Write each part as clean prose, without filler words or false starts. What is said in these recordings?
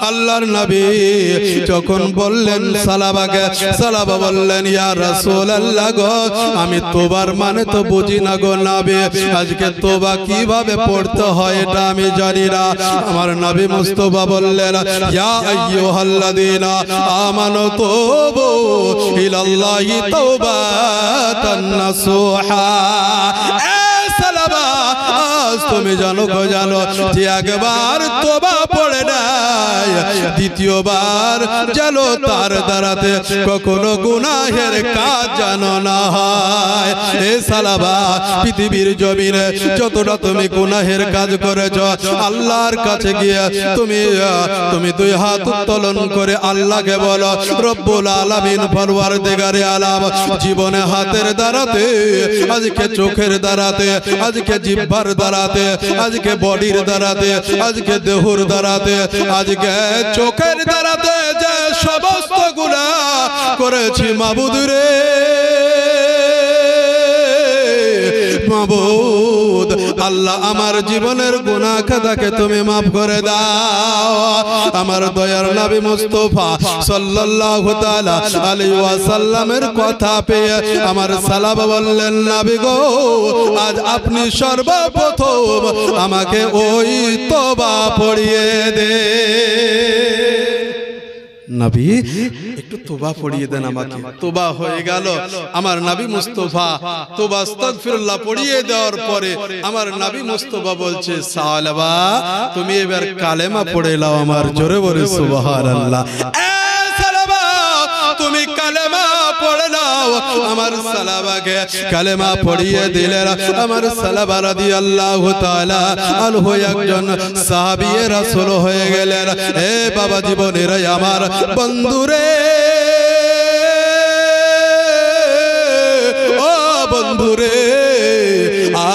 আল্লাহর নবী যখন বললেন সালাবাকে, সালাবা বললেন ইয়া রাসূলুল্লাহ গো আমি তোবার মানে তো বুঝি না গো নবী, আজকে তোবা কিভাবে পড়তে হয় এটা আমি জানি না। আমার নবী মুস্তাফা বললেন ইয়া আইয়ুহাল্লাযীনা আমানু তুবু ইলাল্লাহি তাওবাতান নাসুহা। তুমি জানো গো জানো যে একবার তোবা পড়ে নাই দ্বিতীয়বার জানো তার দ্বারাতে কখনো গুনাহের কাজ জানো না হয়। এ সালাবা পৃথিবীর জমিনে যতটা তুমি গুনাহের কাজ করেছো আল্লাহর কাছে গিয়ে তুমি দুই হাত উত্তোলন করে আল্লাহকে বলো রব্বুল আলামিন পরওয়ারদিগারে আলাম জীবনে হাতের দ্বারাতে আজকে চোখের দ্বারাতে আজকে জিহ্বার দ্বারাতে আজকে বডির দ্বারাতে আজকে দেহর দ্বারাতে আজকে চোখের দ্বারাতে যে সমস্ত গুনাহ করেছি মাবুদ রে মাবুদ আল্লাহ আমার জীবনের গুনাহ খাতাকে তুমি মাফ করে দাও। আমার দয়ার নবী মুস্তাফা সাল্লাল্লাহু তাআলা আলাইহি ওয়াসাল্লামের কথা পেয়ে আমার সালাবা বললেন নবী গো আজ আপনি সর্বপ্রথম আমাকে ওই তওবা পড়িয়ে দে। নবী একটু তওবা পড়িয়ে দেন আমাকে। তওবা হয়ে গেল আমার নবী মুস্তাফা তওবা আস্তাগফিরুল্লাহ পড়িয়ে দেওয়ার পরে আমার নবী মুস্তাফা বলছে সালাবা তুমি এবার কালেমা পড়ে নাও। আমার জোরে বলে সুবহানাল্লাহ। তুমি কালেমা পড়ে নাও। আমার সালাবাকে কালেমা পড়িয়ে দিলেন। আমার সালাবা রাদিয়াল্লাহু তাআলা আনহু একজন সাহাবী রাসূল হয়ে গেলেন। এ বাবা জীবনের আমার বন্ধুরে ও বন্ধুরে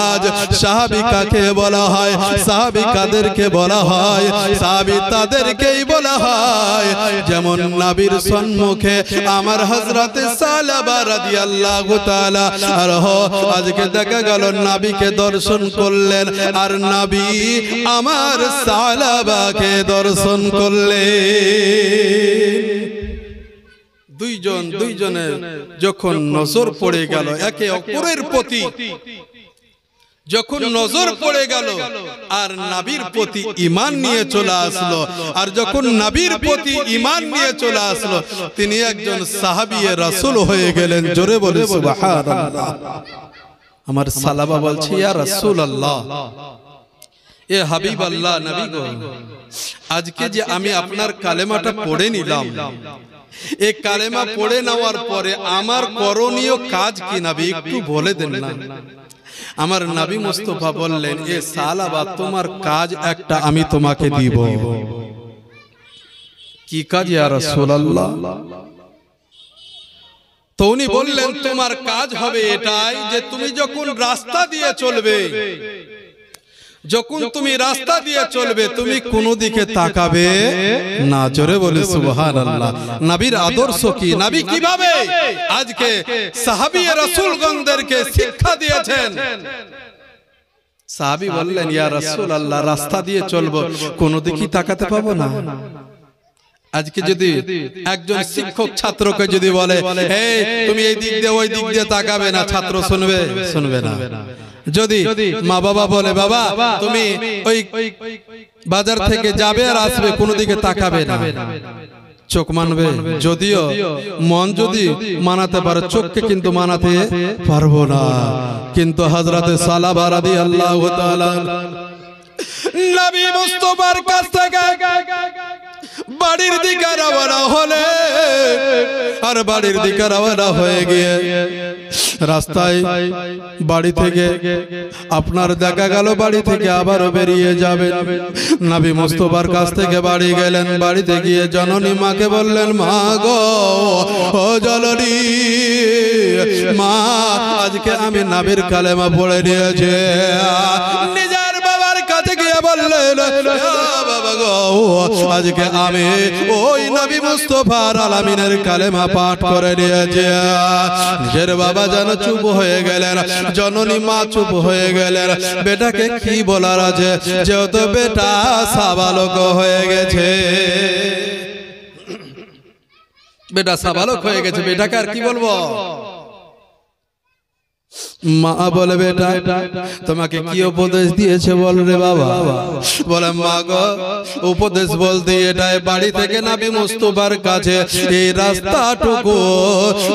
আজ সাহাবী কাকে বলা হয়? সাহাবী কাদেরকে বলা হয়? সাহাবী তাদেরকেই বলা হয় যেমন নবীর সম্মুখে আমার হযরত সালাবা রাদিয়াল্লাহু তাআলা আনহু আজকে দেখা গেল নবীকে দর্শন করলেন আর নবী আমার সালাবাকে দর্শন করলেন। দুইজনের যখন নজর পড়ে গেল একে অপরের প্রতি, যখন নজর পড়ে গেল আর নবীর প্রতি ঈমান নিয়ে চলে আসলো, আর যখন নবীর প্রতি ঈমান নিয়ে চলে আসলো তিনি একজন সাহাবী রাসূল হয়ে গেলেন। জোরে বলে সুবহানাল্লাহ। আমার সালাবা বলছে ইয়া রাসূলুল্লাহ এ হাবিব আল্লাহ নবী গো আজকে যে আমি আপনার কালেমাটা পড়ে নিলাম এই কালেমা পড়ে নেওয়ার পরে আমার করণীয় কাজ কি নবী একটু বলে দেন না। আমার নবী মুস্তাফা বললেন এ সালাবা তোমার কাজ একটা আমি তোমাকে দিব। কি কাজ ইয়া রাসূলুল্লাহ? তো উনি বললেন তোমার কাজ হবে এটাই যে তুমি যখন রাস্তা দিয়ে চলবে, যখন তুমি রাস্তা দিয়ে চলবে তুমি কোন দিকে তাকাবে না। জোরে বলে সুবহানাল্লাহ। নবীর আদর্শ কি? নবী কিভাবে আজকে সাহাবী রাসূলগণদেরকে শিক্ষা দিয়েছেন। সাহাবী বললেন ইয়া রাসূলুল্লাহ রাস্তা দিয়ে চলবো কোন দিকে তাকাতে পাবো না। আজকে যদি একজন শিক্ষক ছাত্রকে যদি বলে এই তুমি এই দিক দিয়ে ওই দিক দিয়ে তাকাবে না, ছাত্র শুনবে? শুনবে না। যদি মা বাবা বলে বাবা তুমি ওই বাজার থেকে যাবে আর আসবে কোন দিকে তাকাবে না, চোখ মানবে? যদিও মন যদি মানাতে পারে চোখকে কিন্তু মানাতে পারবো না। কিন্তু হযরত সালাবা রাদিয়াল্লাহু তাআলা নবী মুস্তাফার কাছ থেকে বাড়ির দিকে রওনা হলে আর বাড়ির দিকে রওনা হয়ে গিয়ে রাস্তায় বাড়ি থেকে আপনার দেখা গেল বাড়ি থেকে আবারও বেরিয়ে যাবেন। নবী মুস্তাফার কাছ থেকে বাড়ি গেলেন। বাড়িতে গিয়ে জননী মাকে বললেন মা গো ও জননী মা আজকে আমি নবীর কালেমা পড়ে নিয়েছি। নিজের বাবার কাছে গিয়ে বললেন বাবা গো আজকে আমি ওই নবী মুস্তাফার আলামিনের কালেমা পাঠ করে নিয়েছি। নিজের বাবা যেন চুপ হয়ে গেলেন, জননী মা চুপ হয়ে গেলেন। বেটাকে কি বলার আছে যেহেতু বেটা সাবালক হয়ে গেছে। বেটা সাবালক হয়ে গেছে, বেটাকে আর কি বলবো। মা বলে বেটা তোমাকে কি উপদেশ দিয়েছে বল রে বাবা। বলে মা গো উপদেশ বলতে এটাই, বাড়ি থেকে নবী মুস্তাফার কাছে এই রাস্তাটুকু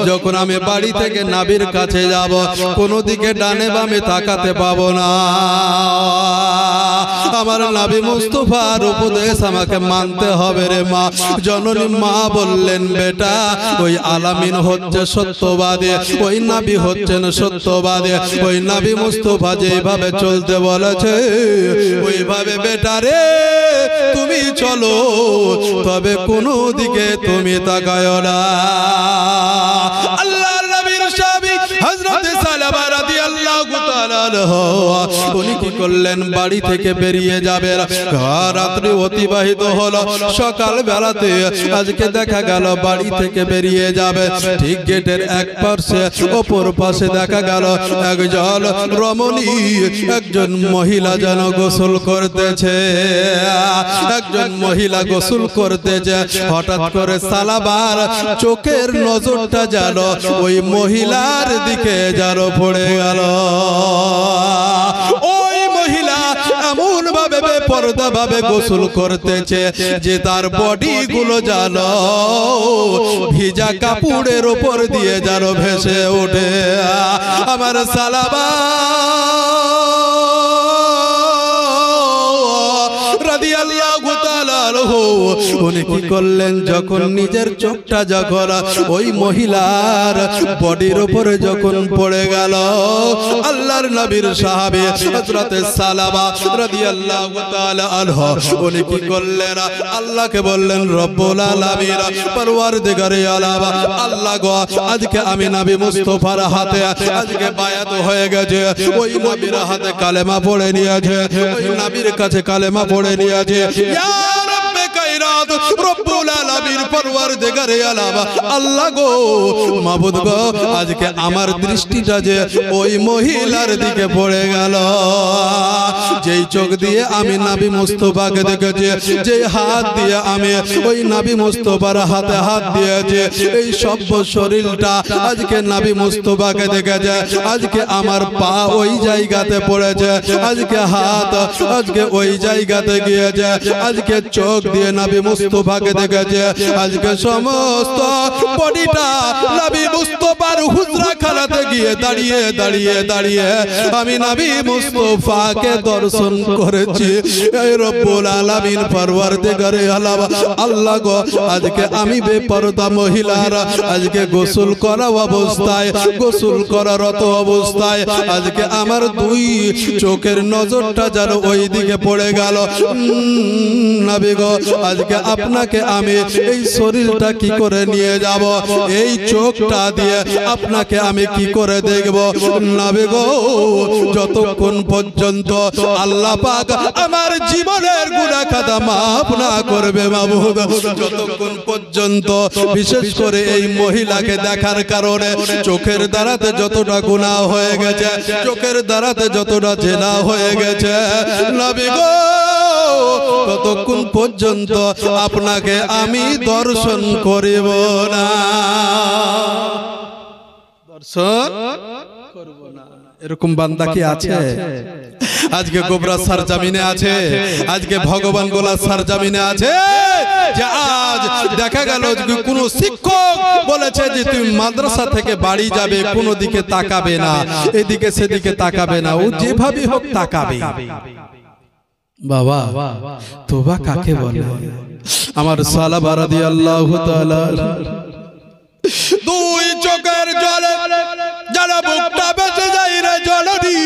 যখন আমি বাড়ি থেকে নবীর কাছে যাব, কোনো দিকে ডানে বামে তাকাতে পাবো না। আমার নবী মুস্তাফার উপদেশ আমাকে মানতে হবে রে মা। জননী মা বললেন বেটা ওই আলামিন হচ্ছে সত্যবাদী, ওই নবী হচ্ছেন সত্যবাদী, ওই নবী মুস্তাফা যেভাবে চলতে বলেছে ওইভাবে বেটা রে তুমি চলো, তবে কোনো দিকে তুমি তাকায়ো না। আল্লাহর নবীর সাহাবী হযরত সালামা রাদিয়াল্লাহু তাআলা উনি কি করলেন, বাড়ি থেকে বেরিয়ে যাবে, রাত্রি অতিবাহিত হলো, সকাল বেলাতে আজকে দেখা গেল বাড়ি থেকে বেরিয়ে যাবে, ঠিক গেটের এক পাশে অপর পাশে দেখা গেল একজন রমণী, একজন মহিলা যেন গোসল করতেছে, একজন মহিলা গোসল করতেছে। হঠাৎ করে সালাবার চোখের নজরটা যেন ওই মহিলার দিকে যেন পড়ে গেল। ওই মহিলা এমন ভাবে বেপরদা ভাবে গোসল করতেছে যে তার বডি গুলো যেন ভিজা কাপড়ের উপর দিয়ে যেন ভেসে ওঠে। আমার সালাবা রাদিয়াল্লাহু তাআলা উনি কি করলেন, যখন নিজের চোখটা যখন ওই মহিলার বডির উপরে যখন পড়ে গেল, আল্লাহর নবীর সাহাবী হযরত সালামা রাদিয়াল্লাহু তাআলা আনহু উনি কি করলেন, আল্লাহকে বললেন রব্বুল আলামিন পরওয়ারদিগারে আলাম, আল্লাহ গো আজকে আমি নবী মুস্তাফার হাতে আজকে বায়াত হয়ে গেছে, ওই নবীর হাতে কালেমা পড়ে নিয়েছে, ওই নবীর কাছে কালেমা পড়ে নিয়েছে। ইয়া রব্বে কায়নাত রব্বুল আলামিন পরওয়ারদিগারে আলাম, আল্লাহ গো মাবুদ গো আজকে আমার দৃষ্টিটা যে ওই মহিলার দিকে পড়ে গেল, যেই চোখ দিয়ে আমি নবী মুস্তাফাকে দেখেছি, যেই হাত দিয়ে আমি ওই নবী মুস্তাফার হাতে হাত দিয়েছি, এই সব শরীরটা আজকে নবী মুস্তাফাকে দেখেছে, আজকে আমার পা ওই জায়গাতে পড়েছে, আজকে হাত আজকে ওই জায়গাতে গিয়েছে, আজকে চোখ দিয়ে নবী মুস্তাফাকে দেখেছে, আজকে সমস্ত বডিটা নবী মুস্তাফার হুজরা খানাতে গিয়ে দাঁড়িয়ে দাঁড়িয়ে দাঁড়িয়ে আমি নবী মুস্তাফাকে দর্শন করেছি। এই রব্বুল আলামিন পরওয়ারদিগারে আলাম, আল্লাহ গো আজকে আমি বেপরদা মহিলারা আজকে গোসল করা অবস্থায়, গোসল করারত অবস্থায় আজকে আমার দুই চোখের নজরটা যেন ওই দিকে পড়ে গেল। নবী গো আজকে আপনাকে আমি এই শরীরটা কি করে নিয়ে যাব, এই চোখটা দিয়ে আপনাকে আমি কি করে দেখব। নবী গো যতক্ষণ পর্যন্ত আল্লাহ পাক আমার জীবনের গুনাহ খাতা মাফ না করবে মাবুদ, যতক্ষণ পর্যন্ত বিশেষ করে এই মহিলাকে দেখার কারণে চোখের দ্বারাতে যতটা গুনাহ হয়ে গেছে, চোখের দ্বারাতে যতটা জেনা হয়ে গেছে, নবী গো ততক্ষণ পর্যন্ত আপনাকে আমি দর্শন করিব না, দর্শন করব না। এরকম বান্দা কি আছে আজকে গোবরা সরজমিনে আছে, আজকে ভগবান গোলা সরজমিনে আছে, যে আজ দেখা গেল কোন শিক্ষক বলেছে যে তুমি মাদ্রাসা থেকে বাড়ি যাবে, কোনো দিকে তাকাবে না, এদিকে সেদিকে তাকাবে না, ও যেভাবে হোক তাকাবে। বাবা তোবা কাকে বলে? আমার সালাবা রাদিয়াল্লাহু তাআলা দুই চোখের জলে যারা বুকটা বেঁচে যায় রে জলদি,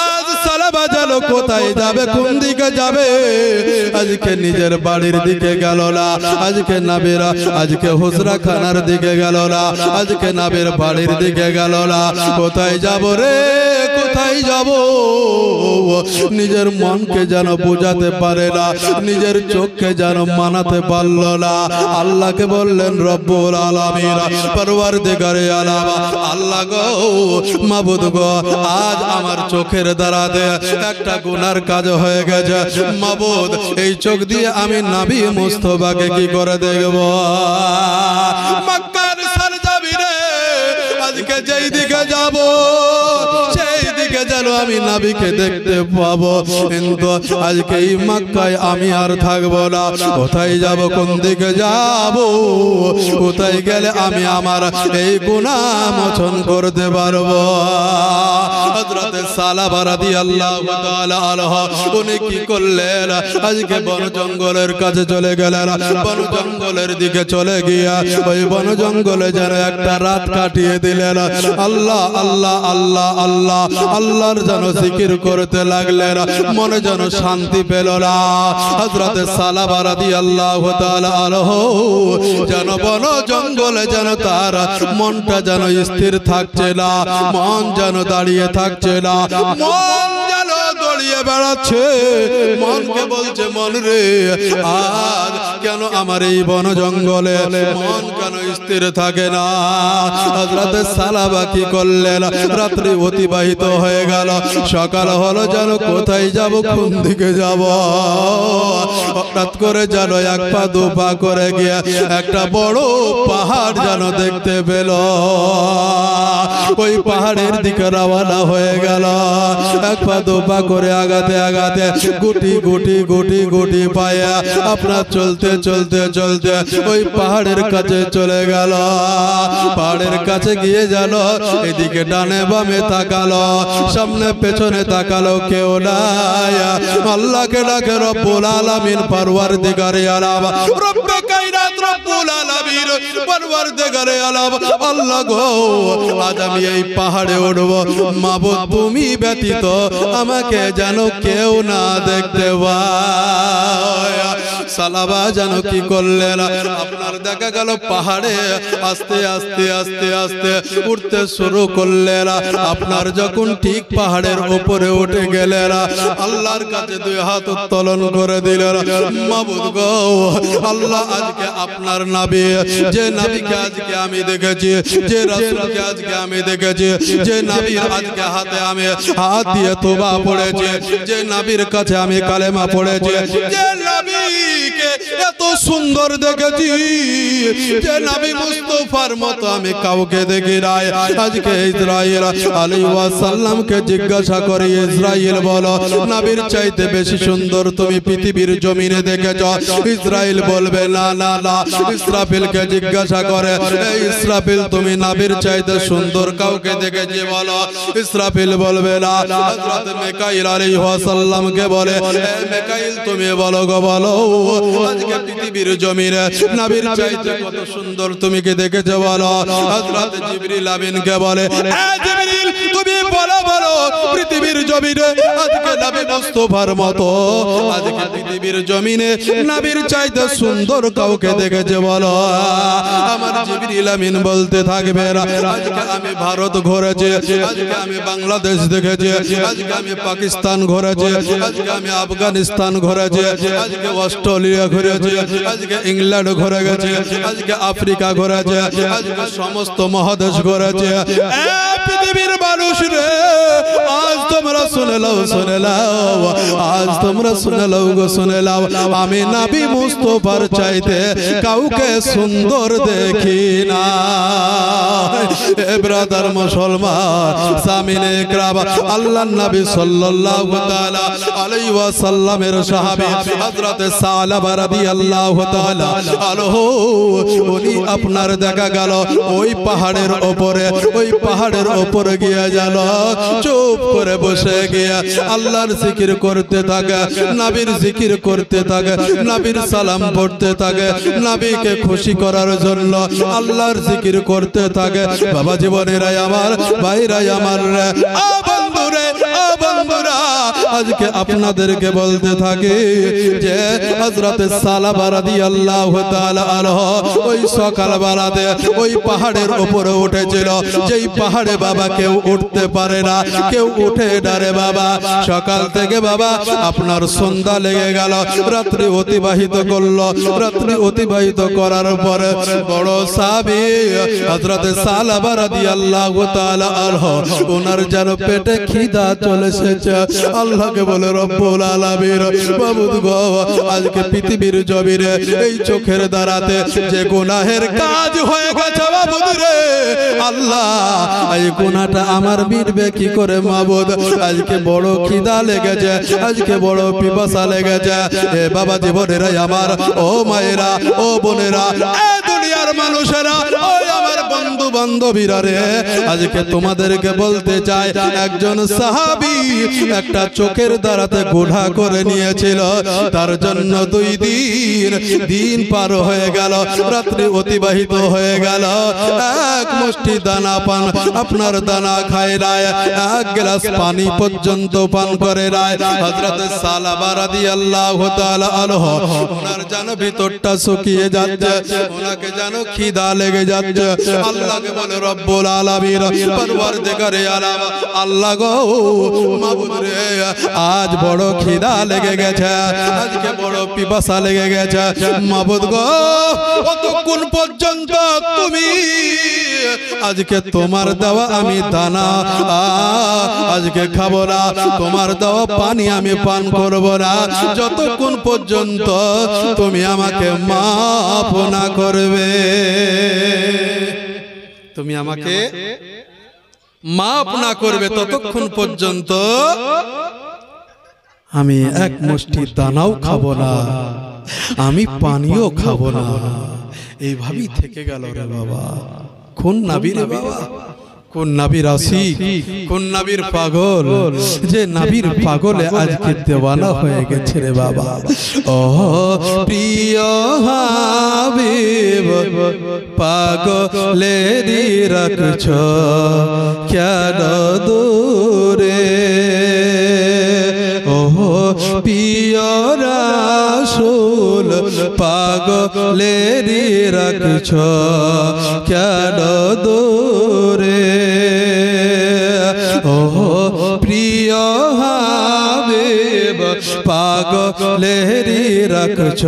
আজ সালাবা যেন কোথায় যাবে, কোন দিকে যাবে, আজকে নিজের বাড়ির দিকে গেল না, আজকে নবীরা আজকে হুজরা খানার দিকে গেল না, আজকে নবীর বাড়ির দিকে গেল না, কোথায় যাব রে, কোথায় কোথায় যাব নিজের মনকে যেন বোঝাতে পারে না, নিজের চোখকে যেন মানাতে পারল না। আল্লাহকে বললেন রব্বুল আলামিন, পরওয়ারদিগারে আলাম, আল্লাহ গো, মাবুদ গো, আজ আমার চোখের দ্বারাতে একটা গুনার কাজ হয়ে গেছে। মাবুদ, এই চোখ দিয়ে আমি নবী মুস্তাফাকে কি করে দেখব? মক্কার সরজমিনে আজকে যেই দিকে যাব সেই দিকে যেন আমি নবীকে দেখতে পাবো, কিন্তু আজকে এই মক্কায় আমি আর থাকবো না। কোথায় যাব, কোন দিকে যাব, কোথায় গেলে আমি আমার এই গুনাহ মোচন করতে পারবো? হযরত সালাবা রাদিয়াল্লাহু তাআলা আনহু উনি কি করলেন? আজকে বন জঙ্গলের কাছে চলে গেলেন। বন জঙ্গলের দিকে চলে গিয়া ওই বন জঙ্গলে যেন একটা রাত কাটিয়ে দিলেন। আল্লাহ আল্লাহ আল্লাহ আল্লাহ আল্লাহর যেন জিকির করতে লাগলেন, মনে যেন শান্তি পেল না। হযরত সালাবা রাদিয়াল্লাহু তাআলা আনহু যেন বন জঙ্গলে যেন তার মনটা যেন স্থির থাকছে না, মন যেন দাঁড়িয়ে থাকছে না, মন যেন দড়িয়ে বেড়াচ্ছে। মনকে বলছে, মন রে, আজ কেন আমার এই বন জঙ্গলে মন কেন স্থির থাকে না? হযরত সালাবা কি করলেন? রাত্রি অতিবাহিত হয়ে গেল, সকাল হলো, যেন কোথায় যাব, কোন দিকে যাব? হঠাৎ করে যেন এক পা দু পা করে গিয়ে একটা বড় পাহাড় যেন দেখতে পেল। ওই পাহাড়ের দিকে রওনা হয়ে গেল। এক পা দু পা করে আগাতে আগাতে গুটি গুটি গুটি গুটি পায়ে আপনার চলতে চলতে চলতে ওই পাহাড়ের কাছে চলে গেল। পাহাড়ের কাছে গিয়ে যেন এদিকে ডানে বামে তাকালো, সামনে পেছনে তাকালো, কেউ নাই। আল্লাহকে ডাকে, রব্বুল আলামিন, পরওয়ারদিগারে আলাম, রব্বে কায়নাত, রব্বুল আলামিন, পরওয়ারদিগারে আলাম, আল্লাহ গো, আজ আমি এই পাহাড়ে উঠব, মাবুদ তুমি ব্যতীত আমাকে যেন কেউ না দেখতে পায়। সালাবা যেন কি করলেন? আপনার দেখা গেল পাহাড়ে আস্তে আস্তে আস্তে আস্তে উঠতে শুরু করলেন। আপনার যখন ঠিক পাহাড়ের উপরে উঠে গেলেন, আল্লাহর কাছে দুই হাত উত্তোলন করে দিলেন, মাবুদ গো, আল্লাহ, আজকে আপনার নবী, যে নবীকে আজকে আমি দেখেছি, যে রাসূলকে আজকে আমি দেখেছি, যে নবীর আজকে হাতে আমি হাত দিয়ে তওবা পড়েছি, যে নবীর কাছে আমি কালেমা পড়েছি, যে নবীকে এত সুন্দর দেখেছি, যে নবী মুস্তাফার মতো আমি কাউকে দেখি নাই। আজকে ইসরাইল আলাইহিস সালামকে জিজ্ঞাসা করে, ইসরাইল বলো, নবীর চাইতে বেশি সুন্দর তুমি পৃথিবীর জমিনে দেখেছো? ইসরাইল বলবে না না না। ইসরাফিলকে জিজ্ঞাসা করে, এই ইসরাফিল, তুমি নবীর চাইতে সুন্দর কাউকে দেখেছি বলো? ইসরাফিল বলবে না। হযরত মিকাইল আলাইহিস সালামকে বলে, এই মিকাইল, তুমি বলো গো, বলো, আজকে পৃথিবীর জমিনে নবীর চাইতে কত সুন্দর তুমি কি দেখেছো বলো? হযরত জিবরিল আমিনকে বলে, এই জিবরিল, তুমি বলো, বলো, পৃথিবীর জমিনে আজকে নবী মুস্তাফার মতো আজকে পৃথিবীর জমিনে নবীর চাইতে সুন্দর কাউকে দেখেছে বলো? আমার জিবরিল আমিন বলতে থাকবে, আজকে আমি ভারত ঘুরেছি, আজকে আমি বাংলাদেশ দেখেছি, আজকে আমি পাকিস্তান ঘুরেছি, আজকে আমি আফগানিস্তান ঘুরেছি, আজকে অস্ট্রেলিয়া ঘুরেছি, আজকে ইংল্যান্ড ঘুরে গেছে, আজকে আফ্রিকা ঘুরেছে, আজকে সমস্ত মহাদেশ ঘুরেছে। পৃথিবীর মানুষ রে, আজ তোমরা শুনে লাও, শুনে লাও, আজ তোমরা শুনে লাও গো, শুনে লাও, আমি নবী মুস্তাফার চাইতে কাউকে সুন্দর দেখি না। এ ব্রাদার মুসলমান, সামিনে ইকরাম, আল্লাহর নবী সাল্লাল্লাহু তাআলা আলাইহি ওয়াসাল্লামের সাহাবী হযরত সালাবা রাদিয়াল্লাহু তাআলা আনহু, উনি আপনার দেখা গেল ওই পাহাড়ের উপরে, ওই পাহাড়ের উপরে গিয়ে গেল, চুপ করে বসে গিয়ে আল্লাহর জিকির করতে থাকে, নবীর জিকির করতে থাকে, নবীর সালাম পড়তে থাকে, নবীকে খুশি করার জন্য আল্লাহর জিকির করতে থাকে। বাবা জীবনেরাই আমার, ভাইরাই আমার, বন্ধুরে, বন্ধুরা, আজকে আপনাদেরকে বলতে থাকি যে হযরত সালাবা রাদিয়াল্লাহু তাআলা আনহু ওই সকালবেলাতে ওই পাহাড়ের উপরে উঠেছিল, যেই পাহাড়ে বাবা কেউ উঠতে পারে না, কেউ উঠে না রে বাবা। সকাল থেকে বাবা আপনার সন্ধ্যা লেগে গেল, রাত্রি অতিবাহিত করলো। রাত্রি অতিবাহিত করার পরে বড় সাহাবী হযরত সালাবা রাদিয়াল্লাহু তাআলা আনহু ওনার যেন পেটে খিদা চলে এসেছে। আল্লাহকে বলে রব্বুল আলামিন মাবুদ গো, আজকে পৃথিবীর জমিনে এই চোখের দ্বারাতে যে গুনাহের কাজ হয়ে গেছে মাবুদ রে, আল্লাহ এই গুনাহটা আমার মিটবে কি করে মাবুদ? আজকে বড় খিদা লেগেছে, আজকে বড় পিপাসা লেগেছে। এ বাবা জীবনেরা আমার, ও মায়েরা, ও বোনেরা, এ দুনিয়ার মানুষেরা, ওই আমার বন্ধু বান্ধবীরা রে, আজকে তোমাদেরকে বলতে চাই, একজন সাহাবী একটা চোখের দ্বারাতে গুনাহ করে নিয়েছিল, তার জন্য 2 দিন পার হয়ে গেল, রাত্রি অতিবাহিত হয়ে গেল। এক মুষ্টি দানা পান আপনার দানা খায় নাই, এক গ্লাস পানি পর্যন্ত পান করে নাই। হযরত সালাবা রাদিয়াল্লাহু তাআলা আনহু ওনার যেন ভিতরটা শুকিয়ে যাচ্ছে, ওনাকে যেন খিদা লেগে যাচ্ছে। আল্লাহকে বলে রব্বুল আলামিন পরওয়ারদিগারে আলাম, আল্লাহ গো মাবুদ রে, আজ বড় খিদা লেগে গেছে, আজকে বড় পিপাসা লেগে গেছে মাবুদ গো, কতক্ষণ পর্যন্ত তুমি আজকে তোমার দেওয়া আমি দানা আজকে খাবো না, তোমার দেওয়া পানি আমি পান করব না, যতক্ষণ পর্যন্ত তুমি আমাকে মাফ না করবে, তুমি আমাকে মাফ না করবে, ততক্ষণ পর্যন্ত আমি এক মুষ্টি দানাও খাবো না, আমি পানিও খাবো না। এইভাবেই থেকে গেল রে বাবা। কোন নবী রে বাবা, কোন নবীর আশিক, কোন নবীর পাগল, যে নবীর পাগলে আজকে দেওয়ানা হয়ে গেছে রে বাবা। ও প্রিয় হাবিব পাগলেরি রাখছ কেন দূরে, ও প্রিয় রাসূল পাগলেরি রাখছ কেন দূরে, ও প্রিয় হাবিব পাগলেরি রাখছ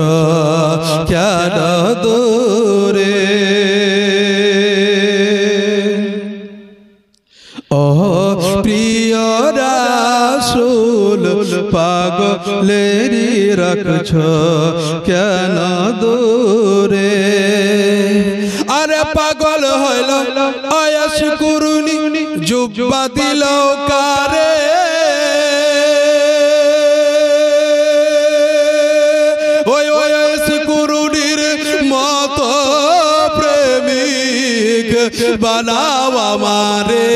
কেন দূরে, ও প্রিয় রাসূল পাগলেরি রাখছ কেন দূরে। আরে পাগল হইল আয়াস কুরুনি জুব্বা দিল কারে, ওই আয়াস কুরুনির মতো প্রেমিক বানাও আমারে,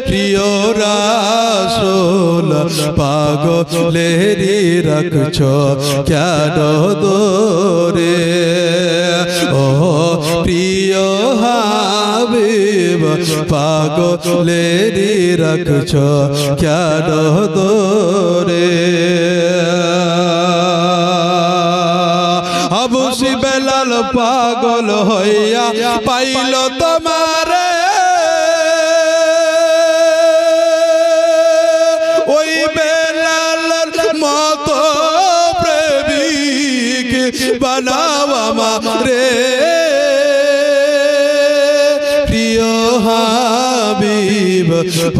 প্রিয় রাসূল পাগলেরি রাখছ কেন দূরে, ও প্রিয় হাবিব পাগলেরি রাখছ কেন দূরে। আবু বেলাল পাগল হইয়া পাইল তোমারে, ওই বেলালের মতো প্রেমিক বানাও আমারে, প্রিয় হাবিব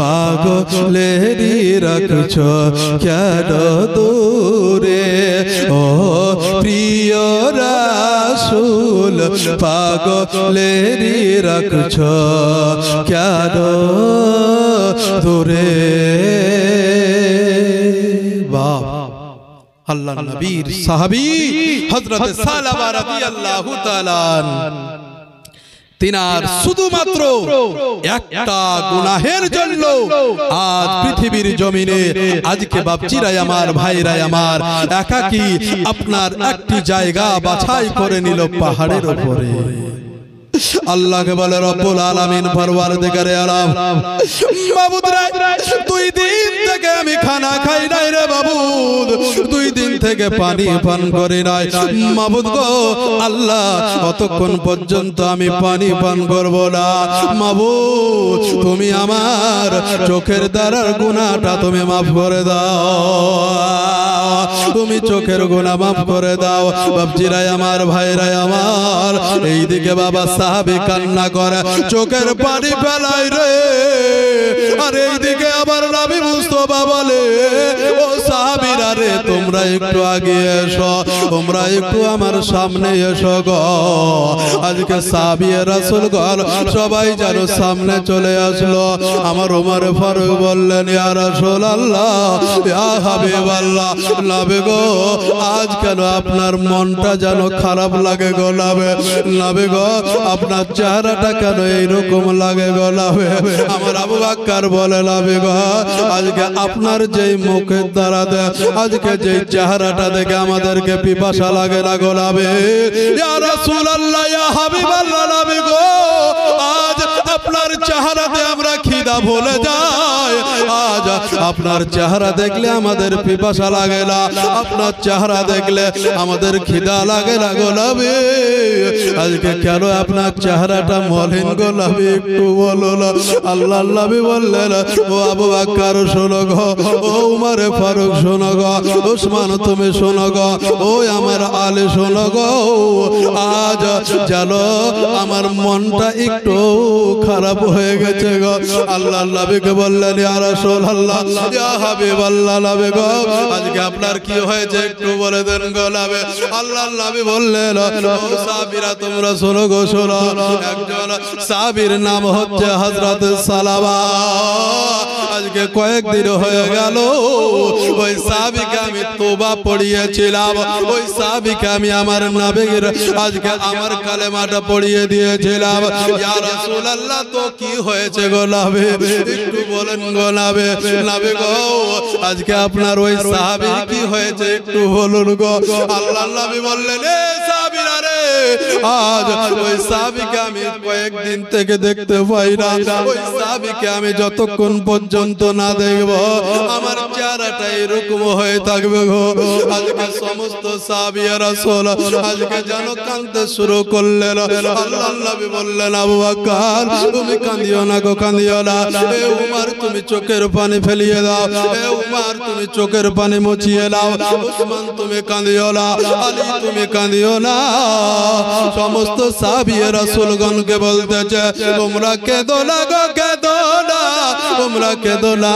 পাগলেরি রাখছ কেন দূরে, ও প্রিয় রাসূল পাগলেরি রাখছ কেন দূরে। বাহ, আল্লাহর নবীর সাহাবী হযরত সালাবা রাদিয়াল্লাহু তাআলা তিনার শুধুমাত্র একটা গুনাহের জন্য আজ পৃথিবীর জমিনে আজকে বাপজিরাই আমার, ভাইরাই আমার, একাকী আপনার একটি জায়গা বাছাই করে নিল পাহাড়ের উপরে। আল্লাহকে বলে রব্বুল আলামিন পরওয়ারদিগারে আলম মাবুদ রে 2 দিন থেকে আমি খানা খাই নাই রে মাবুদ 2 দিন থেকে পানি পান করি নাই মাবুদ গো আল্লাহ কতক্ষণ পর্যন্ত আমি পানি পান করব না মাবুদ তুমি আমার চোখের দ্বারার গুনাহটা তুমি maaf করে দাও তুমি চোখের গুনাহ maaf করে দাও বাপজিরা আমার ভাইরা আমার এইদিকে বাবা সাহাবী কান্না করে চোখের পানি ফেলাই রে আর এইদিকে আবার নবী মুস্তাফা বলে ও সাহাবীরা রে তোমরা একটু আগে এসো তোমরা একটু আমার সামনে এসো গো আজকে সাহাবী রাসূলগণ সবাই যেন সামনে চলে আসলো আমার ওমর ফারুক বললেন ইয়া রাসূলুল্লাহ ইয়া হাবিবাল্লাহ নবী গো আজ কেন আপনার মনটা যেন খারাপ লাগে গো নবী গো আপনার চেহারাটা কেন এইরকম লাগে গো আমার আবু বকর বলে নবী গো আজকে আপনার যেই মুখের দ্বারা আজকে যেই চেহারাটা দেখে আমাদেরকে পিপাসা লাগে না গো ইয়া রাসূলুল্লাহ ইয়া হাবিবাল্লাহ নবী গো আজ আপনার চেহারাতে আমরা খিদা ভুলে যাই আজ আপনার চেহারা দেখলে আমাদের পিপাসা লাগে না আপনার চেহারা দেখলে আমাদের খিদা লাগে না গো নবী আজকে কেন আপনার চেহারাটা মলিন গো নবী একটু বলো না আল্লাহ নবী বললেন ও আবু বকর শোনো গো ও উমর ফারুক শোনো গো উসমান তুমি শোনো গো ও আমার আলী শোনো গো আজ জানো আমার মনটা একটু খারাপ হয়ে গেছে গো আল্লাহ নবীকে বললেন ইয়া রাসূলুল্লাহ ইয়া হাবিবাল্লাহ নবী গো আজকে আপনার কি হয়েছে একটু বলে দেন গো নবী আল্লাহ নবী বললেন ও সাহাবীরা তোমরা শোনো গো শোনো একজন সাহাবীর নাম হচ্ছে হযরত সালামা আজকে কয়েকদিন হয়ে গেল ওই সাহাবীকে আমি তওবা পড়িয়েছিলাম ওই সাহাবীকে আমি আমার নবীর আজকে আমার কালেমাটা পড়িয়ে দিয়েছিলাম ইয়া রাসূলুল্লাহ তো কি হয়েছে গো নবী একটু বলেন গো নবী গো আজকে আপনার ওই সাহাবীর কি হয়েছে একটু বলুন গো আল্লাহ নবী বললেন এ সাহাবীরা রে আজ ওই সাহাবীকে আমি কয়েকদিন থেকে দেখতে পাই না ওই সাহাবীকে আমি যতক্ষণ পর্যন্ত না দেখব আমার চেহারাটা এরকম হয়ে থাকবে গো আজকে সমস্ত সাহাবী রাসূল আজকে যেন কাঁদতে শুরু করলেন আল্লাহ নবী বললেন আবু বকর তুমি কাঁদিও না গো কাঁদিও না এ উমর তুমি চোখের পানি ফেলিয়ে দাও এ উমর তুমি চোখের পানি মুছিয়ে দাও উসমান তুমি কাঁদিও না আলী তুমি কাঁদিও না সমস্ত সাহাবী রাসূলগণকে বলতেছে তোমরা কেঁদো না গো কেঁদো না তোমরা কেঁদো না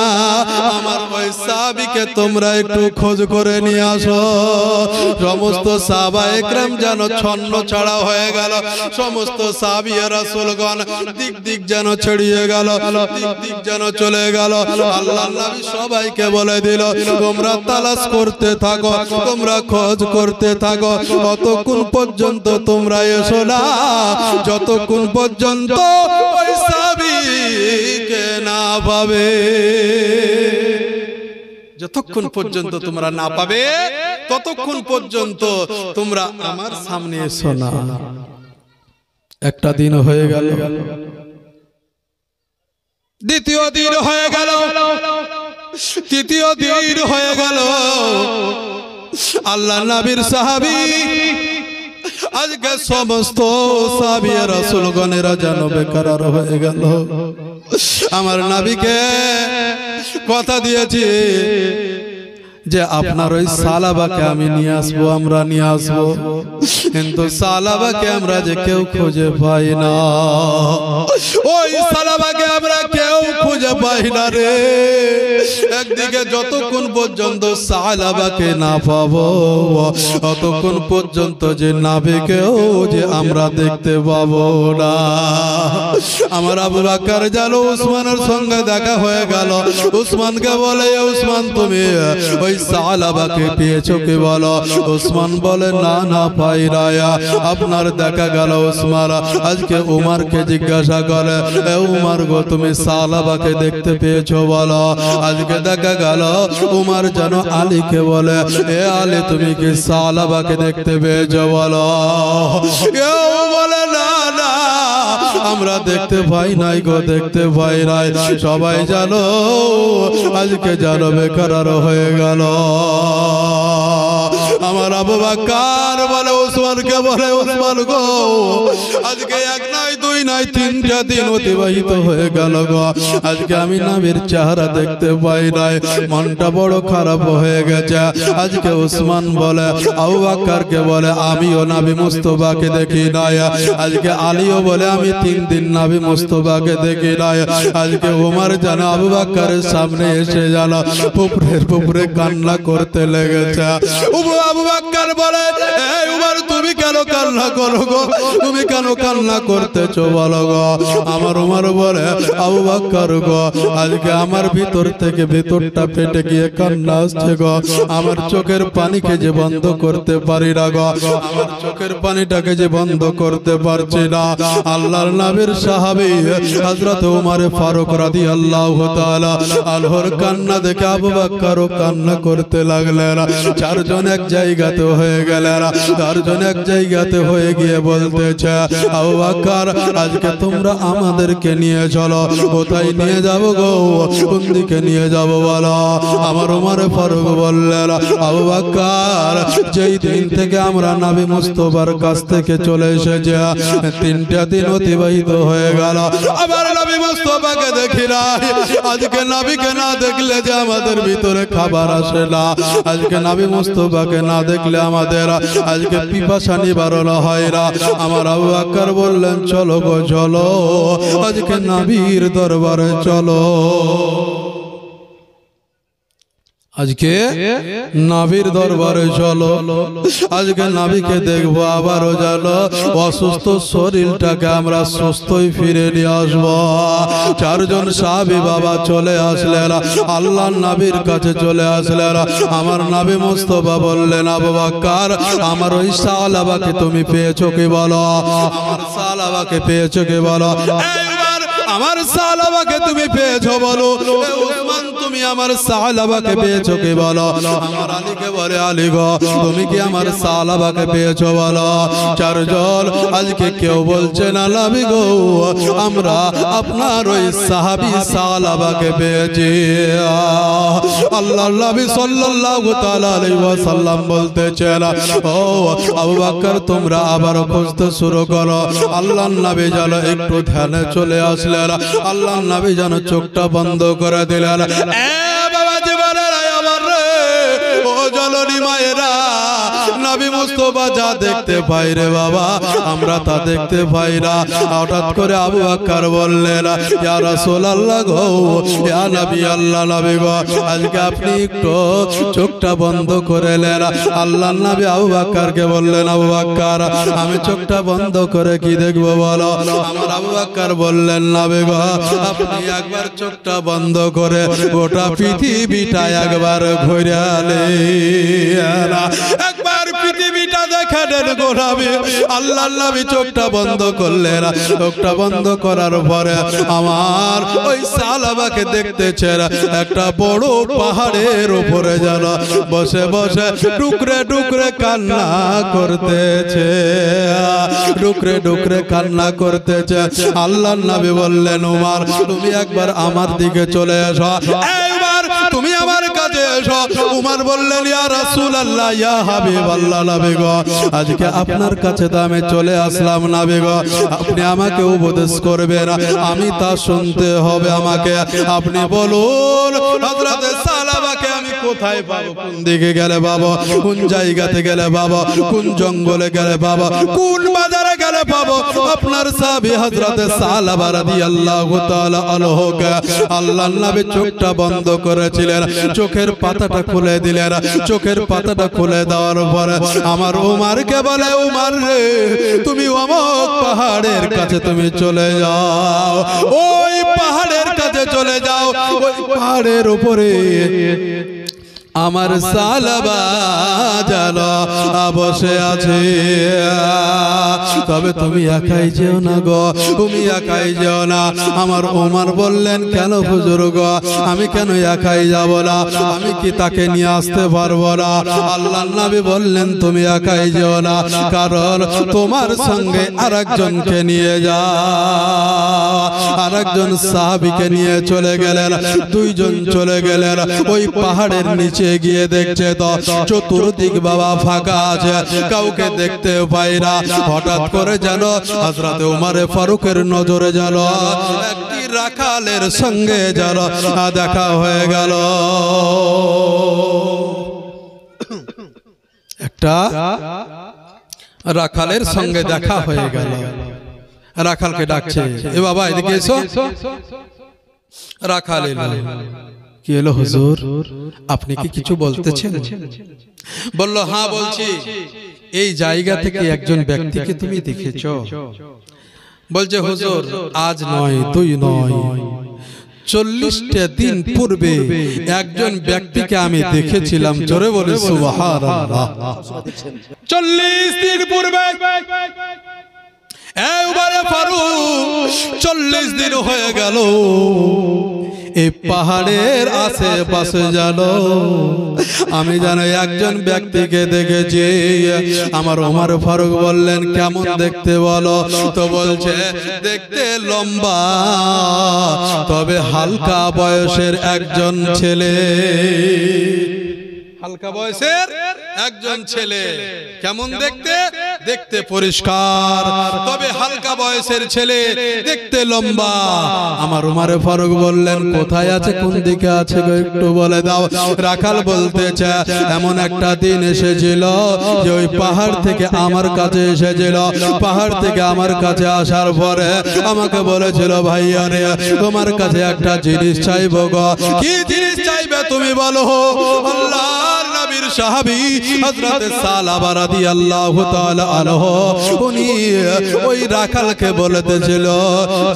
আমার ওই সাহাবীকে তোমরা একটু খোঁজ করে নিয়ে আসো সমস্ত সাহাবা একরাম যেন ছন্ন ছাড়া হয়ে গেল সমস্ত সাহাবী রাসূলগণ দিক দিক যেন ছড়িয়ে গেল দিক দিক যেন চলে গেল আল্লাহ নবী সবাইকে বলে দিল তোমরা তালাশ করতে থাকো তোমরা খোঁজ করতে থাকো ততক্ষণ পর্যন্ত তোমরা এসো না যতক্ষণ পর্যন্ত ওই সাহাবীকে না পাবে যতক্ষণ পর্যন্ত তোমরা না পাবে ততক্ষণ পর্যন্ত তোমরা আমার সামনে এসো না একটা দিন হয়ে গেল দ্বিতীয় দিন হয়ে গেল তৃতীয় দিন হয়ে গেল আল্লাহ নবীর সাহাবী আজকে সমস্ত সাহাবী রাসূলগণেরা যেন বেকরার হয়ে গেল আমার নবীকে কথা দিয়েছি যে আপনার ওই সালাবাকে আমি নিয়ে আসবো আমরা নিয়ে আসবো কিন্তু সালাবাকে আমরা যে কেউ খুঁজে পাই না ওই সালাবাকে আমরা কেউ খুঁজে পাই না রে একদিকে যতক্ষণ পর্যন্ত সালাবাকে না পাবো ততক্ষণ পর্যন্ত যে নবীকেও যে আমরা দেখতে পাবো না আমার আবু বকর জানো উসমানের সঙ্গে দেখা হয়ে গেল উসমানকে বলে উসমান তুমি ওই সালাবাকে পেয়েছো কি বলো উসমান বলে না না পাই না আপনার দেখা গেল উসমান আজকে উমরকে জিজ্ঞাসা করে এ উমর গো তুমি সালাবাকে দেখতে পেয়েছো বলো আজকে দেখা গেল উমর যেন আলীকে বলে এ আলী তুমি কি সালাবাকে দেখতে পেয়েছো বলো কেউ বলে না না আমরা দেখতে পাই নাই গো, দেখতে পাই নাই। সবাই জানো আজকে জানো বেকার হয়ে গেল। আমার আবু বকর বলে ওসমানকে, বলে ওসমান গো আজকে এক নয় দুই নয় তিনটা দিন অতিবাহিত হয়ে গেল গো, আজকে আমি নবীর চেহারা দেখতে পাই নাই, মনটা বড় খারাপ হয়ে গেছে। আজকে ওসমান বলে আবু বকরকে, বলে আমিও নবী মুস্তাফাকে দেখি নাই। আজকে আলীও বলে আমি 3 দিন নবী মুস্তাফাকে দেখি নাই। আজকে ওমর জানো আবু বকরের সামনে এসে জানো পুপরে কান্না করতে লেগেছে। আবু বকর বলে এই উমর তুমি কেন কান্না করো গো, তুমি কেন কান্না করতেছো বলো গো। আমার উমর বলে আবু বকর গো আজকে আমার ভিতর থেকে ভিতরটা ফেটে গিয়ে কান্না আসছে গো, আমার চোখের পানিকে যে বন্ধ করতে পারি না গো, আমার চোখের পানিটাকে যে বন্ধ করতে পারছি না। আল্লাহর নবীর সাহাবী হযরত ওমর ফারুক রাদিয়াল্লাহু তাআলা আনহুর কান্না দেখে আবু বকরও কান্না করতে লাগলেন। চারজন এক জায়গাতে হয়ে গেলেন, চারজন এক জায়গাতে হয়ে গিয়ে বলতেছে আবু বকর আজকে তোমরা আমাদেরকে নিয়ে চলো, কোথায় নিয়ে যাব গো, কোন দিকে নিয়ে যাব বলো। আমার ওমর ফারুক বললেন আবু বকর যেই দিন থেকে আমরা নবী মুস্তাফার কাছ থেকে চলে এসেছি 3টা দিন অতিবাহিত হয়ে গেল, আবার নবী মুস্তাফাকে দেখি না। আজকে নবীকে না দেখলে যে আমাদের ভিতরে খাবার আসে না, আজকে নবী মুস্তাফাকে না দেখলে আমাদের আজকে পিপাসা নিবারণ হয় না। আমার আবু বকর বললেন চলো গো চলো, আজকে নবীর দরবারে চলো, আজকে নবীর দরবারে চলো, আজকে নবীকে দেখবো। আবারও জানো অসুস্থ শরীরটাকে আমরা সুস্থই ফিরে নিয়ে আসবো। চারজন সাহাবী বাবা চলে আসলেন, আল্লাহর নবীর কাছে চলে আসলেন। আমার নবী মুস্তাফা বললেন আবু বকর আমার ওই সালাবাকে তুমি পেয়েছো কি বলো, আমার সালাবাকে পেয়েছো কি বলো, আমার সালাবাকে তুমি পেয়েছো বলো। ওসমান তুমি আমার সালাবাকে পেয়েছো কি বলো। আমার আলীকে বলে আলী গো তুমি কি আমার সালাবাকে পেয়েছো বলো। চারজন আজকে কেউ বলছে না নবী গো আমরা আপনার ওই সাহাবী সালাবাকে পেয়েছি। আল্লাহর নবী সাল্লাল্লাহু তাআলা আলাইহি ওয়াসাল্লাম বলতেছেন ও আবু বকর তোমরা আবার খুঁজতে শুরু করো। আল্লাহর নবী যেন একটু ধ্যানে চলে আসলেন, আল্লাহর নবী যেন চোখটা বন্ধ করে দিলেন। বাবাজি বলে আমার রে ও জননী মায়েরা নবী মুস্তাফা যা দেখতে পাই রে বাবা আমরা তা দেখতে পাই না। হঠাৎ করে আবু বকর বললেন ইয়া রাসূলুল্লাহ গো ইয়া নবী আল্লাহ নবী গো আজকে আপনি একটু চোখটা বন্ধ করে নেন। আল্লাহর নবী আবু বকরকে বললেন আবু বকর আমি চোখটা বন্ধ করে কি দেখবো বলো। আমার আবু বকর বললেন নবী গো আপনি একবার চোখটা বন্ধ করে গোটা পৃথিবীটা একবার ঘুরে আলেন, একবার পৃথিবীটা দেখে নেন গো নবী। আল্লাহর নবী চোখটা বন্ধ করলেন, চোখটা বন্ধ করার পরে আমার ওই সালাবাকে দেখতেছেন একটা বড় পাহাড়ের উপরে যেন বসে বসে টুকরে টুকরে কান্না করতেছে, টুকরে টুকরে কান্না করতেছে। আল্লাহর নবী বললেন ওমর তুমি একবার আমার দিকে চলে এসো, একবার তুমি আমার কাছে এসো। উমর বললেন ইয়া রাসূলুল্লাহ ইয়া হাবিবাল্লাহ নবী গো আজকে আপনার কাছে তো আমি চলে আসলাম নবী গো আপনি আমাকে উপদেশ করবেন, আমি তা শুনতে হবে আমাকে। আপনি বলুন হযরত সালাবাকে আমি কোথায় পাবো, কোন দিকে গেলে পাবো, কোন জায়গাতে গেলে পাবো, কোন জঙ্গলে গেলে পাবো, কোন বাজারে গেলে পাবো। আপনার সাহাবী হযরত সালাবা রাদিয়াল্লাহু তাআলা আনহু আল্লাহর নবী চোখটা বন্ধ করেছিলেন, চোখের পাতাটা খুলে দিলেন। চোখের পাতাটা খুলে দেওয়ার পরে আমার উমরকে বলে উমর রে তুমি অমুক পাহাড়ের কাছে তুমি চলে যাও, ওই পাহাড়ের কাছে চলে যাও, ওই পাহাড়ের উপরে আমার সালাবা জানো বসে আছে, তবে তুমি একাই যেও না গো, তুমি একাই যেও না। আমার ওমর বললেন কেন হুজুর গো, আমি কেন একাই যাব না, আমি কি তাকে নিয়ে আসতে পারবো না? আল্লাহর নবী বললেন তুমি একাই যেও না, কারণ তোমার সঙ্গে আরেকজনকে নিয়ে যাও। আরেকজন সাহাবীকে নিয়ে চলে গেলেন, দুইজন চলে গেলেন। ওই পাহাড়ের নিচে গিয়ে দেখছে তো চতুর্দিক বাবা ফাঁকা আছে, কাউকে দেখতে পাই না। হঠাৎ করে যেন হযরত ওমর ফারুকের নজরে যেন একটি রাখালের সঙ্গে যেন দেখা হয়ে গেল। একটা রাখালের সঙ্গে দেখা হয়ে গেল। রাখালকে ডাকছে, এ বাবা এদিকে এসো। রাখাল এলো। কি এলো হুজুর, আপনি কি কিছু বলতেছেন? বলল হ্যাঁ বলছি। এই জায়গা থেকে একজন ব্যক্তিকে তুমি দেখেছো? বলছে হুজুর আজ নয়, দুই নয়, 40টা দিন পূর্বে একজন ব্যক্তিকে আমি দেখেছিলাম। জোরে বলে সুবহানাল্লাহ। 40 দিন পূর্বে এবারে ফারুক 40 দিন হয়ে গেল এই পাহাড়ের আশেপাশে জানো আমি জানো একজন ব্যক্তিকে দেখেছি। আমার ওমর ফারুক বললেন কেমন দেখতে বলো? তো বলছে দেখতে লম্বা, তবে হালকা বয়সের একজন ছেলে। হালকা বয়সের একজন ছেলে। কেমন দেখতে? দেখতে পরিষ্কার, তবে হালকা বয়সের ছেলে, দেখতে লম্বা। আমার ওমর ফারুক বললেন কোথায় আছে, কোন দিকে আছে গো একটু বলে দাও। রাখাল বলতেছে এমন একটা দিন এসেছিল যে ওই পাহাড় থেকে আমার কাছে এসেছিল। পাহাড় থেকে আমার কাছে আসার পরে আমাকে বলেছিল ভাইয়া রে তোমার কাছে একটা জিনিস চাইবো গো। কি জিনিস চাইবে তুমি বলো? আল্লাহর নবীর সাহাবী হযরত সালাবা রাদিয়াল্লাহু তাআলা আনহু উনি ওই রাখালকে বলতেছিল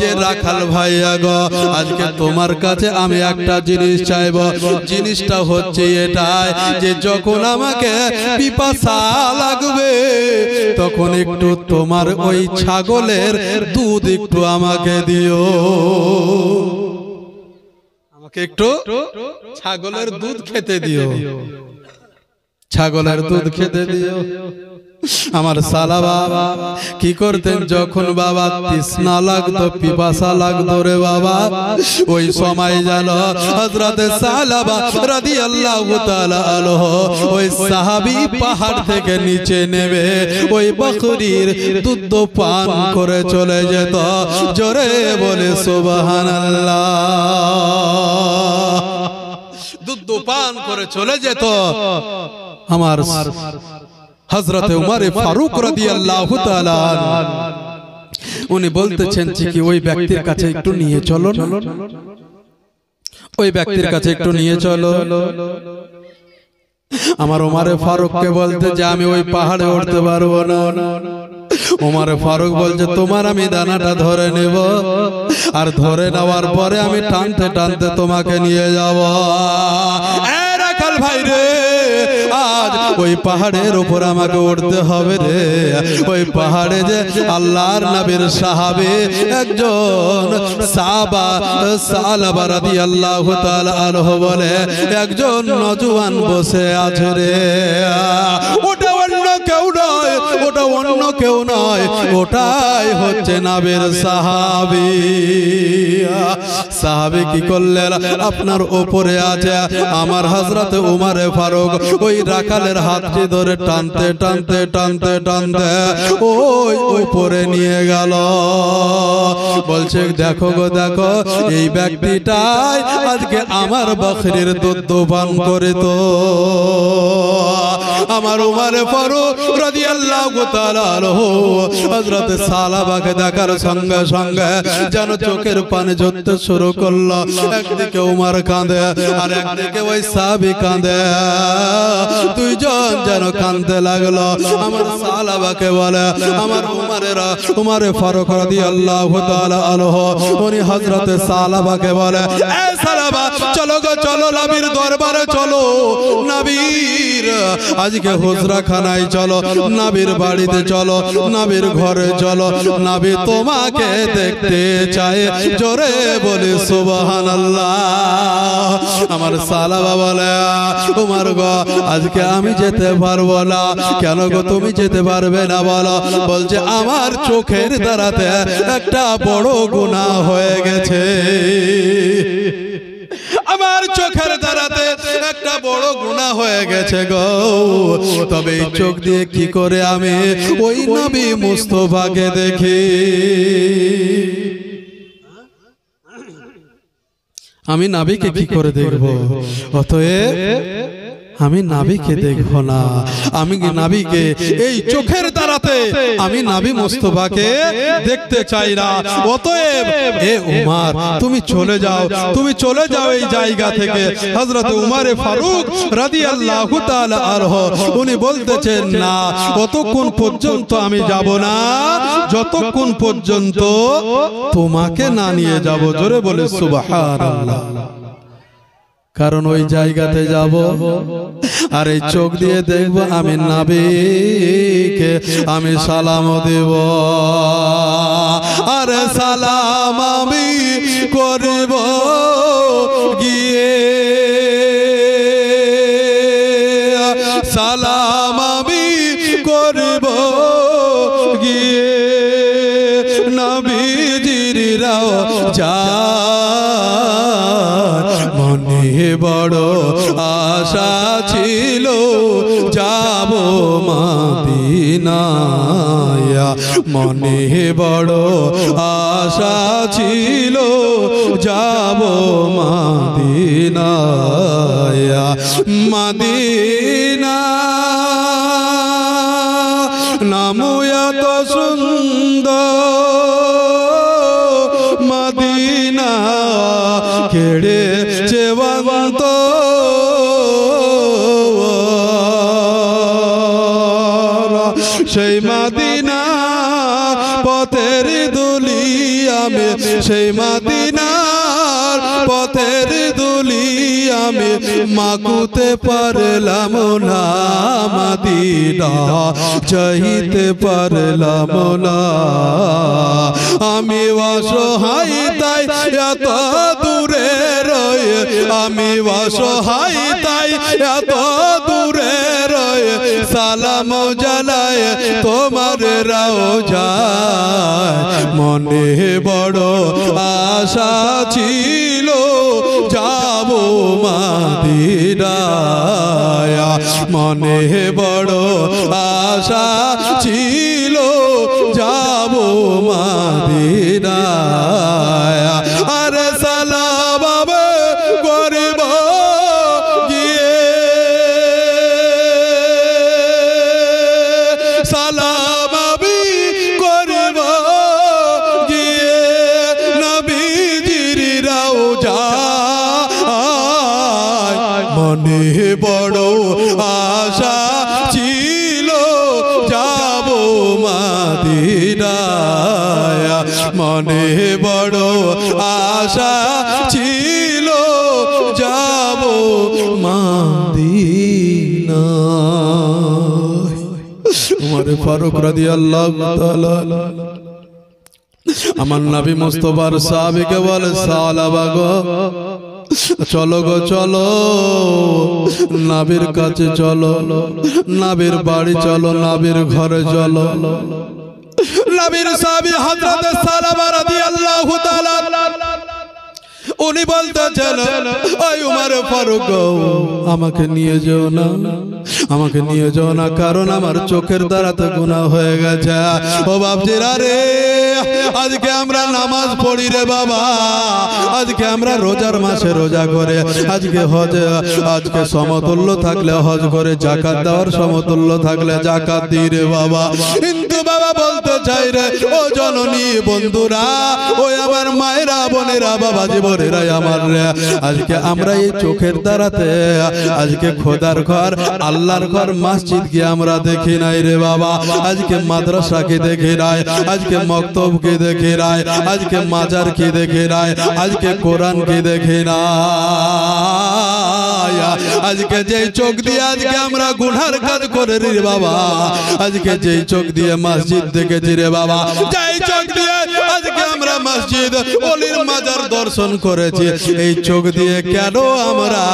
যে রাখাল ভাইয়া গো আজকে তোমার কাছে আমি একটা জিনিস চাইবো। জিনিসটা হচ্ছে এটাই যে যখন আমাকে পিপাসা লাগবে তখন একটু তোমার ওই ছাগলের দুধ একটু আমাকে দিও। আমাকে একটু ছাগলের দুধ খেতে দিও, ছাগলের দুধ খেতে দিও। আমার সালাবা কি করতেন যখন বাবা তৃষ্ণা লাগতো, পিপাসা লাগতো রে বাবা, ওই সময় জানো হযরত সালাবা রাদিয়াল্লাহু তাআলা আনহু ওই সাহাবী পাহাড় থেকে নিচে নেমে ওই বকরির দুধ পান করে চলে যেত। জোরে বলে সুবহানাল্লাহ। দুধ পান করে চলে যেত। আমার হযরত ওমর ফারুক রাদিয়াল্লাহু তাআলা উনি বলতেছেন কি ওই ব্যক্তির কাছে একটু নিয়ে চলো না, ওই ব্যক্তির কাছে একটু নিয়ে চলো। আমার ওমর ফারুককে বলতে যে আমি ওই পাহাড়ে উঠতে পারবো না। ওমর ফারুক বলছে তোমার আমি দানাটা ধরে নেব, আর ধরে নেওয়ার পরে আমি টানতে টানতে তোমাকে নিয়ে যাব। রাখাল ভাই রে আজ ওই পাহাড়ের উপর আমাকে উঠতে হবে রে। ওই পাহাড়ে যে আল্লাহর নবীর সাহাবী একজন সালাবা রাদিয়াল্লাহু তাআলা আনহু বলে একজন নওজোয়ান বসে আছে রে। ওটা অন্য কেউ নয়, ওটা অন্য কেউ নয়, ওটাই হচ্ছে নবীর সাহাবী। সাহাবী কি করলেন? আপনার উপরে আছে আমার হযরত ওমর ফারুক ওই রাখালের হাতটি ধরে টানতে টানতে টানতে টানতে ওই উপরে নিয়ে গেল। বলছে দেখো গো দেখো এই ব্যক্তিটাই আজকে আমার বকরির দুধ পান করে তো আমার উমর ফারুক রাদিয়াল্লাহু তাআলা আনহু হযরত সালাবাকে দেখার সঙ্গে সঙ্গে যেন চোখের পানি ঝরতে শুরু করলো। একদিকে উমর কাঁদে আর একদিকে ওই সাহাবী কাঁদে, দুইজন যেন কাঁদতে লাগলো। আমার সালাবাকে বলে, আমার উমরে ফারুক রাদিয়াল্লাহু তাআলা আনহু উনি হযরত সালাবাকে বলে, এ সালাবা চলো গো চলো, নবীর দরবারে চলো, নবীর আজকে হুজরা খানায় চলো, নবীর বাড়িতে চলো, নবীর ঘরে চলো, নবী তোমাকে দেখতে চায়। জোরে বলি সুবহানাল্লাহ। আমার সালাবা বলে, উমর গো আজকে আমি যেতে পারবো না। কেন গো তুমি যেতে পারবে না বলো? বলছে আমার চোখের দ্বারাতে একটা বড় গুনাহ হয়ে গেছে, আমার চোখের দ্বারাতে একটা বড় গুনাহ হয়ে গেছে গো। তবে এই চোখ দিয়ে কি করে আমি ওই নবী মুস্তাফাকে দেখি? আমি নবীকে কি করে দেখবো? অতএব আমি নবীকে দেখবো না, আমি নবীকে এই চোখের দ্বারাতে আমি নবী মুস্তাফাকে দেখতে চাই না। অতএব এ উমর তুমি চলে যাও, তুমি চলে যাও এই জায়গা থেকে। হযরত উমর ফারুক রাদিয়াল্লাহু তাআলা আনহু উনি বলতেছেন, না ততক্ষণ পর্যন্ত আমি যাব না যতক্ষণ পর্যন্ত তোমাকে না নিয়ে যাব। জোরে বলে সুবহানাল্লাহ। কারণ ওই জায়গাতে যাব আর এই চোখ দিয়ে দেখব আমি নবীকে আমি সালাম দেব, আর সালাম আমি করব গিয়ে, সালাম আমি করব গিয়ে নবীজির রওজা। মনে বড় আশা ছিল যাব মদিনায়, মনে বড় আশা ছিল যাব মদিনায়। মদিনা নাম এত সুন্দর, মদিনা কেড়ে চেবন্ত সেই মদিনা পথের দুলি আমি, সেই মদিনার পথের দুলি আমি মাকুতে পারলাম না, মদিনা চাইতে পারলাম না। আমি অসহায় তাই এত দূরে রয়ে, আমি অসহায় তাই এত দূরে রয়ে সালাম জানাই তোমার রওজায়। মনে বড় আশা ছিল যাব মদিনায়, মনে বড় আশা ছিল যাব মদিনায়। আরে সালাম করব গিয়ে, সালাম আমি করব গিয়ে নবীজির রওজায়। মনে বড় আশা ছিল যাব মদিনায়, মনে বড় আশা ছিল যাব মদিনায়। উমর ফারুক রাদিয়াল্লাহু তাআলা আমার নবী মুস্তাফার সাহাবীকে বলে, সালাবা গো চলো গো চলো, নবীর কাছে চলো, নবীর বাড়ি চলো, নবীর ঘরে চলো। নবীর সাহাবী হযরত সালাবা রাদিয়াল্লাহু তাআলা উনি বলতেছেন, ওই উমর ফারুক আমাকে নিয়ে যেও না, আমাকে নিয়ে যাও না, কারণ আমার চোখের দ্বারাতে গুনাহ হয়ে গেছে। ও বাপজিরা রে, আজকে আমরা নামাজ পড়ি রে বাবা, আজকে আমরা রোজার মাসে রোজা করে, আজকে হজে আজকে সমতুল্য থাকলে হজ করে, যাকাত দেওয়ার সমতুল্য থাকলে যাকাত দিই রে বাবা। কিন্তু বাবা বলতে চাই রে ও জননী বন্ধুরা, ওই আমার মায়েরা বোনেরা বাবা জীবনেরা আমার রে, আজকে আমরা এই চোখের দ্বারাতে আজকে খোদার ঘর আল্লাহর ঘর মসজিদ কি আমরা দেখি নাই রে বাবা, আজকে মাদ্রাসা কি দেখি নাই, আজকে মক্তব কি দেখি নাই, আজকে মাজার কি দেখি নাই, আজকে কোরআন কি দেখি না। আজকে যেই চোখ দিয়ে আজকে আমরা গুনার কাজ করে রে বাবা, আজকে যেই চোখ দিয়ে মসজিদ দেখেছি রে বাবা, যেই চোখ দিয়ে আজকে আমরা মসজিদ ওলির মাজার দর্শন করেছি, এই চোখ দিয়ে কেন আমরা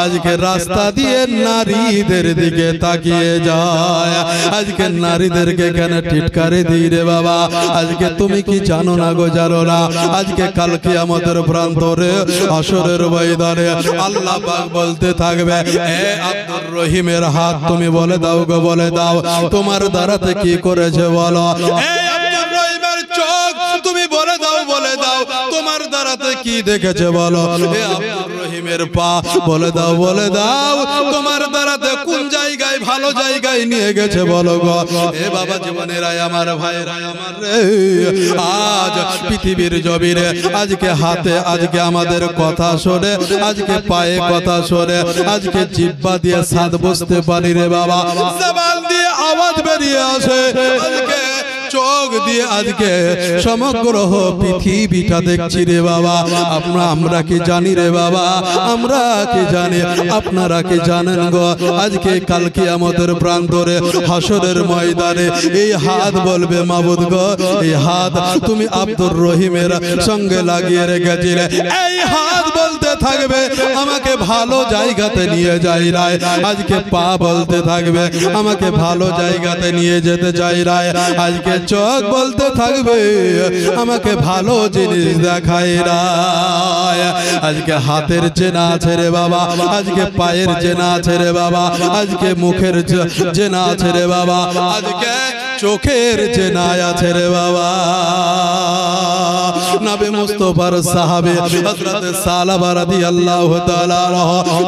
আজকে রাস্তা দিয়ে নারীদের দিকে তাকিয়ে যায়, আজকে নারীদেরকে কেন টিটকারে দিই রে বাবা। আজকে তুমি কি জানো না গো, জানো না আজকে কাল কিয়ামতের প্রান্তরে হাসরের ময়দানে আল্লাহ পাক বলতে থাকবে, এ আব্দুর রহিমের হাত তুমি বলে দাও গো, বলে দাও তোমার দ্বারাতে কি করেছে বলো। এ আব্দুর রহিমের চোখ তুমি বলে দাও, বলে দাও তোমার দ্বারাতে কি দেখেছে বলো। এ আব্দুর রহিমের পা বলে দাও, বলে দাও তোমার দ্বারাতে কোন জায়গায় ভালো জায়গায় নিয়ে গেছে বলো গো। এ বাবা জীবনেরাই আমার ভাইরাই আমার রে, আজ পৃথিবীর জমিনে আজকে হাতে আজকে আমাদের কথা শোনে, আজকে পায়ে কথা শোনে, আজকে জিহ্বা দিয়ে স্বাদ বুঝতে পারি রে বাবা, জবান দিয়ে আওয়াজ বেরিয়ে আসে, আজকে চোখ দিয়ে আজকে সমগ্র পৃথিবীটা দেখছি রে বাবা। আমরা কি জানি রে বাবা, আমরা কি জানি, আপনারা কি জানেন গো। আজকে কাল কিয়ামতের প্রান্তরে হাসরের ময়দানে এই হাত বলবে, মাবুদ গো এই হাত তুমি আব্দুর রহিমের সঙ্গে লাগিয়ে রেখেছিলে, এই হাত বলতে থাকবে আমাকে ভালো জায়গাতে নিয়ে যাই রাই। আজকে পা বলতে থাকবে আমাকে ভালো জায়গাতে নিয়ে যেতে চাই রাই। আজকে চোখ বলতে থাকবে আমাকে ভালো জিনিস দেখাই রাই। আজকে হাতের চেনা আছে রে বাবা, আজকে পায়ের চেনা আছে রে বাবা, আজকে মুখের চেনা আছে রে বাবা, আজকে চোখের চেনা আছে রে বাবা। নবী মুস্তাফার সাহাবে হযরত সালাবা রাদিয়াল্লাহু তাআলা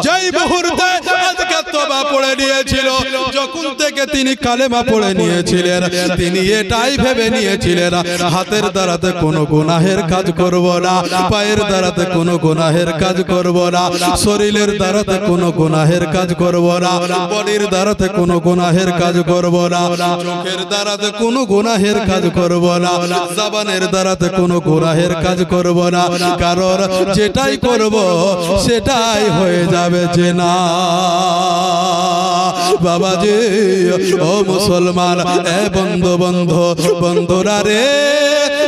যেই মুহূর্তে আজকে তওবা পড়ে নিয়েছিল, যখন থেকে তিনি কালেমা পড়ে নিয়েছিলেন, তিনি এটাই ভেবে নিয়েছিলেন হাতের দ্বারাতে কোনো গুনাহের কাজ করব না, পায়ের দ্বারাতে কোনো গুনাহের কাজ করব না, শরীরের দ্বারাতে কোনো গুনাহের কাজ করব না, বডির দ্বারাতে কোনো গুনাহের কাজ করব না, চোখের দ্বারাতে কোনো গুনাহের কাজ করব না, জবানের দ্বারাতে কোনো গুনাহের কাজ করব না, কারণ যেটাই করব সেটাই হয়ে যাবে জেনা। বাবাজি ও মুসলমান, এ বন্ধু বন্ধু বন্ধুরা রে,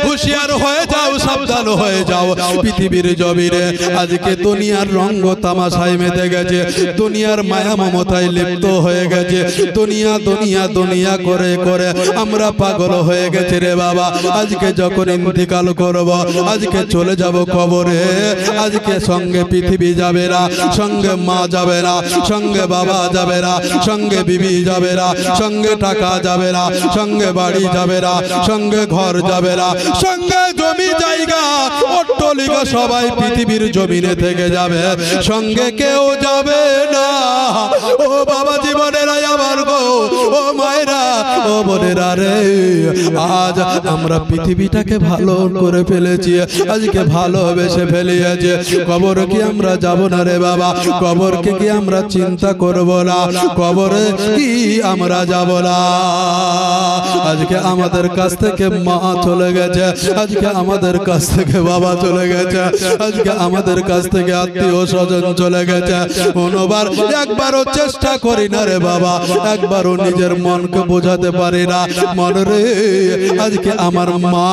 হুঁশিয়ার হয়ে যাও, সাবধান হয়ে যাও। পৃথিবীর জমিনে আজকে দুনিয়ার রঙ্গ তামাশায় মেতে গেছে, দুনিয়ার মায়া মমতায় লিপ্ত হয়ে গেছে, দুনিয়া দুনিয়া দুনিয়া করে করে আমরা পাগল হয়ে গেছে রে বাবা। আজকে যখন ইন্তিকাল করব, আজকে চলে যাব কবরে, আজকে সঙ্গে পৃথিবী যাবে না, সঙ্গে মা যাবে না, সঙ্গে বাবা যাবে না, সঙ্গে বিবি যাবে না, সঙ্গে টাকা যাবে না, সঙ্গে বাড়ি যাবে না, সঙ্গে ঘর যাবে না, সঙ্গে জমি জায়গা অট্টালিকা সবাই পৃথিবীর জমিনে থেকে যাবে, সঙ্গে কেউ যাবে না। ও বাবা জীবনেরা আমার গো, ও মায়েরা, ও বোনেরা রে, আজ আমরা পৃথিবীটাকে ভালো করে ফেলেছি, আজকে ভালোবেসে ফেলিয়েছে। কবর কি আমরা যাব না রে বাবা, কবরকে কি আমরা চিন্তা করব না, কবরে কি আমরা যাব না। আজকে আমাদের কাছ থেকে মা চলে গেছে, আজকে আমাদের কাছ থেকে বাবা চলে গেছে, আজকে আমাদের কাছ থেকে আত্মীয় স্বজন চলে গেছে। কোনোবার একবারও চেষ্টা করি না রে বাবা, একবারও নিজের মনকে বোঝাতে পারি না, মন রে আজকে আমার মা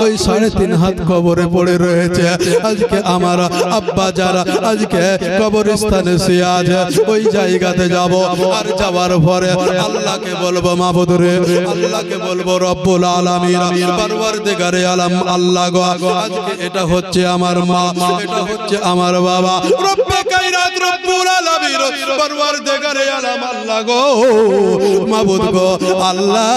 ওই 3.5 হাত কবরে পড়ে রয়েছে, আজকে আমার আব্বা যারা আজকে কবরস্থানে শুয়ে আছে, ওই জায়গাতে যাব। আর যাওয়ার পরে আল্লাহকে বলবো, মাবুদ রে, আল্লাহকে বলবো রব্বুল আলামিন, পরওয়ারদিগারে আলম আল্লাহ গো, আজকে এটা হচ্ছে আমার মা, এটা হচ্ছে আমার বাবা। রব্বে কায়নাত রব্বুল আলামিন পরওয়ারদিগারে আলম আল্লাহ গো, মাবুদ গো আল্লাহ,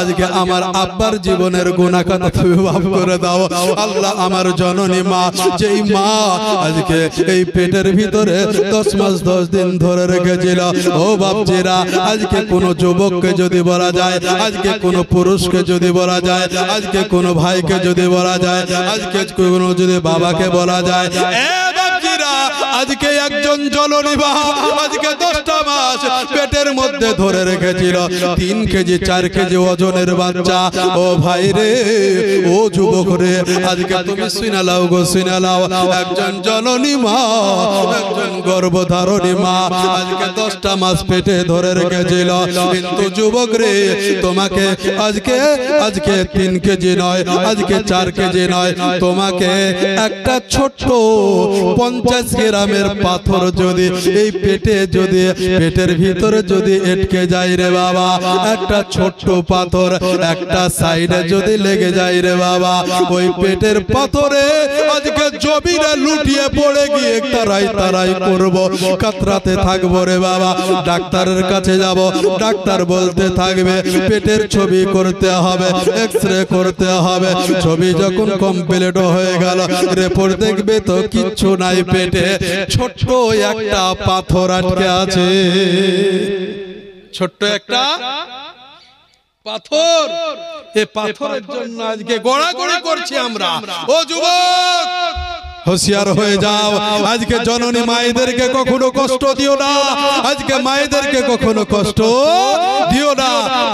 আজকে আমার আব্বার জীবনের গুনাহ খাতা তুমি মাফ করে দাও আল্লাহ। আমার জননী মা, যেই মা আজকে এই পেটের ভিতরে 10 মাস 10 দিন ধরে রেখেছিল, ও বাপজিরা, আজকে কোন যুবককে যদি বলা যায়, আজকে কোন পুরুষকে যদি বলা যায়, আজকে কোন ভাইকে যদি বলা যায়, আজকে কোন যদি বাবাকে বলা যায়, এ বাপজিরা, আজকে একজন জননী মা আজকে 10টা মাস পেটের মধ্যে ধরে রেখেছিল 3 কেজি 4 কেজি ওজনের বাচ্চা। ও ভাই রে, ও যুবক রে, আজকে তুমি শুনে লাও গো, শুনে লাও, একজন জননী মা, একজন গর্ভধারণী মা আজকে 10টা মাস পেটে ধরে রেখেছিল। কিন্তু যুবক রে, তোমাকে আজকে 3 কেজি নয়, আজকে 4 কেজি নয়, তোমাকে একটা ছোট্ট 50 গ্রামের পাথর যদি এই পেটে যদি পেটের ভিতরে যদি এটকে যায় রে বাবা, একটা ছোট্ট পাথর একটা সাইডে যদি লেগে যায় রে বাবা, ওই পেটের পাথরে আজকে জমিনে লুটিয়ে পড়ে গিয়ে তারাই তারাই করব, কাতরাতে থাকবো রে বাবা। ডাক্তারের কাছে যাব, ডাক্তার বলতে থাকবে পেটের ছবি করতে হবে, এক্সরে করতে হবে। ছবি যখন কমপ্লিট হয়ে গেল, রিপোর্ট দেখবে তো কিচ্ছু নাই, পেটে ছোট্ট একটা পাথর আটকে আছে, ছোট্ট একটা পাথর। এই পাথরের জন্য আজকে গড়াগড়ি করছি আমরা। ও যুবক, হোশিয়ার হয়ে যাও, আজকে জননী মায়েদেরকে কখনো কষ্ট দিও না, আজকে মায়েদেরকে কখনো কষ্ট দিও না।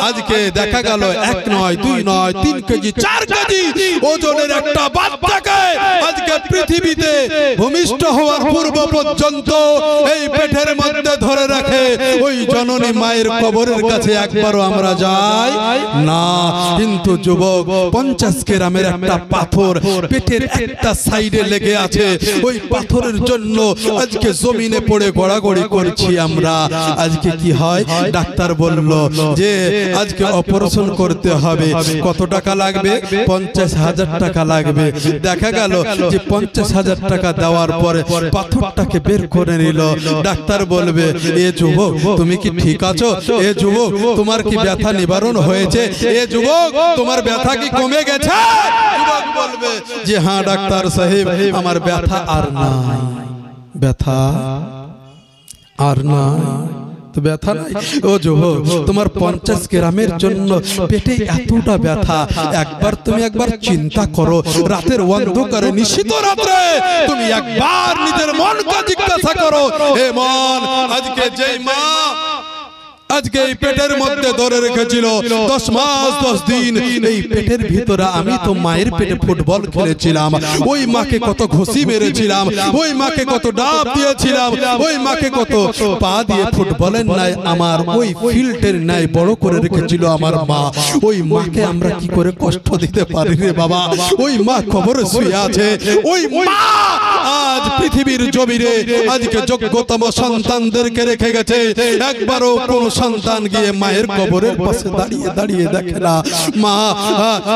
আজকে দেখা গেল 1 নয় 2 নয় 3 কেজি 4 কেজি ওজনের একটা বাচ্চাকে আজকে পৃথিবীতে ভূমিষ্ঠ হওয়ার পূর্ব পর্যন্ত এই পেটের মধ্যে ধরে রাখে ওই জননী মায়ের কবরের কাছে একবারও আমরা যাই না। কিন্তু যুবক, 50 গ্রামের একটা পাথর পেটের একটা সাইডে লেগে আছে, ওই পাথরের জন্য আজকে জমিনে পড়ে গড়াগড়ি করছি আমরা। আজকে কি হয়, ডাক্তার বলল যে আজকে অপারেশন করতে হবে, কত টাকা লাগবে? 50,000 টাকা লাগবে। দেখা গেল যে 50,000 টাকা দেওয়ার পরে পাথরটাকে বের করে নিল। ডাক্তার বলবে, এ যুবক তুমি কি ঠিক আছো? এ যুবক তোমার কি ব্যথা নিবারণ হয়েছে? এ যুবক তোমার ব্যথা কি কমে গেছে? যুবক বলবে যে হ্যাঁ ডাক্তার সাহেব, আমার ব্যথা আর নাই, ব্যথা আর নাই। তো ব্যথা নাই, ও যুবক তোমার 50 গ্রামের জন্য পেটে এতটা ব্যথা, তুমি একবার চিন্তা করো, রাতের অন্ধকারে নিশিত রাতে তুমি একবার নিজের মনকে জিজ্ঞাসা করো, হে মন, আজকে যেই মা আজকে এই পেটের মধ্যে ধরে রেখেছিল 10 মাস 10 দিন, এই পেটের ভিতরে আমি তো মায়ের পেটে ফুটবল খেলেছিলাম, ওই মাকে কত ঘুষি মেরেছিলাম, ওই মাকে কত ডাব দিয়েছিলাম, ওই মাকে কত পা দিয়ে ফুটবলের নাই আমার ওই ফিল্ডের নাই বড় করে রেখেছিল আমার মা। ওই মাকে আমরা কি করে কষ্ট দিতে পারি রে বাবা? ওই মা কবরে শুয়ে আছে, ওই মা আজ পৃথিবীর জমিনে আজকে যোগ্যতম সন্তানদেরকে রেখে গেছে। একবারও কোন সন্তান গিয়ে মায়ের কবরের পাশে দাঁড়িয়ে দাঁড়িয়ে দেখে না, মা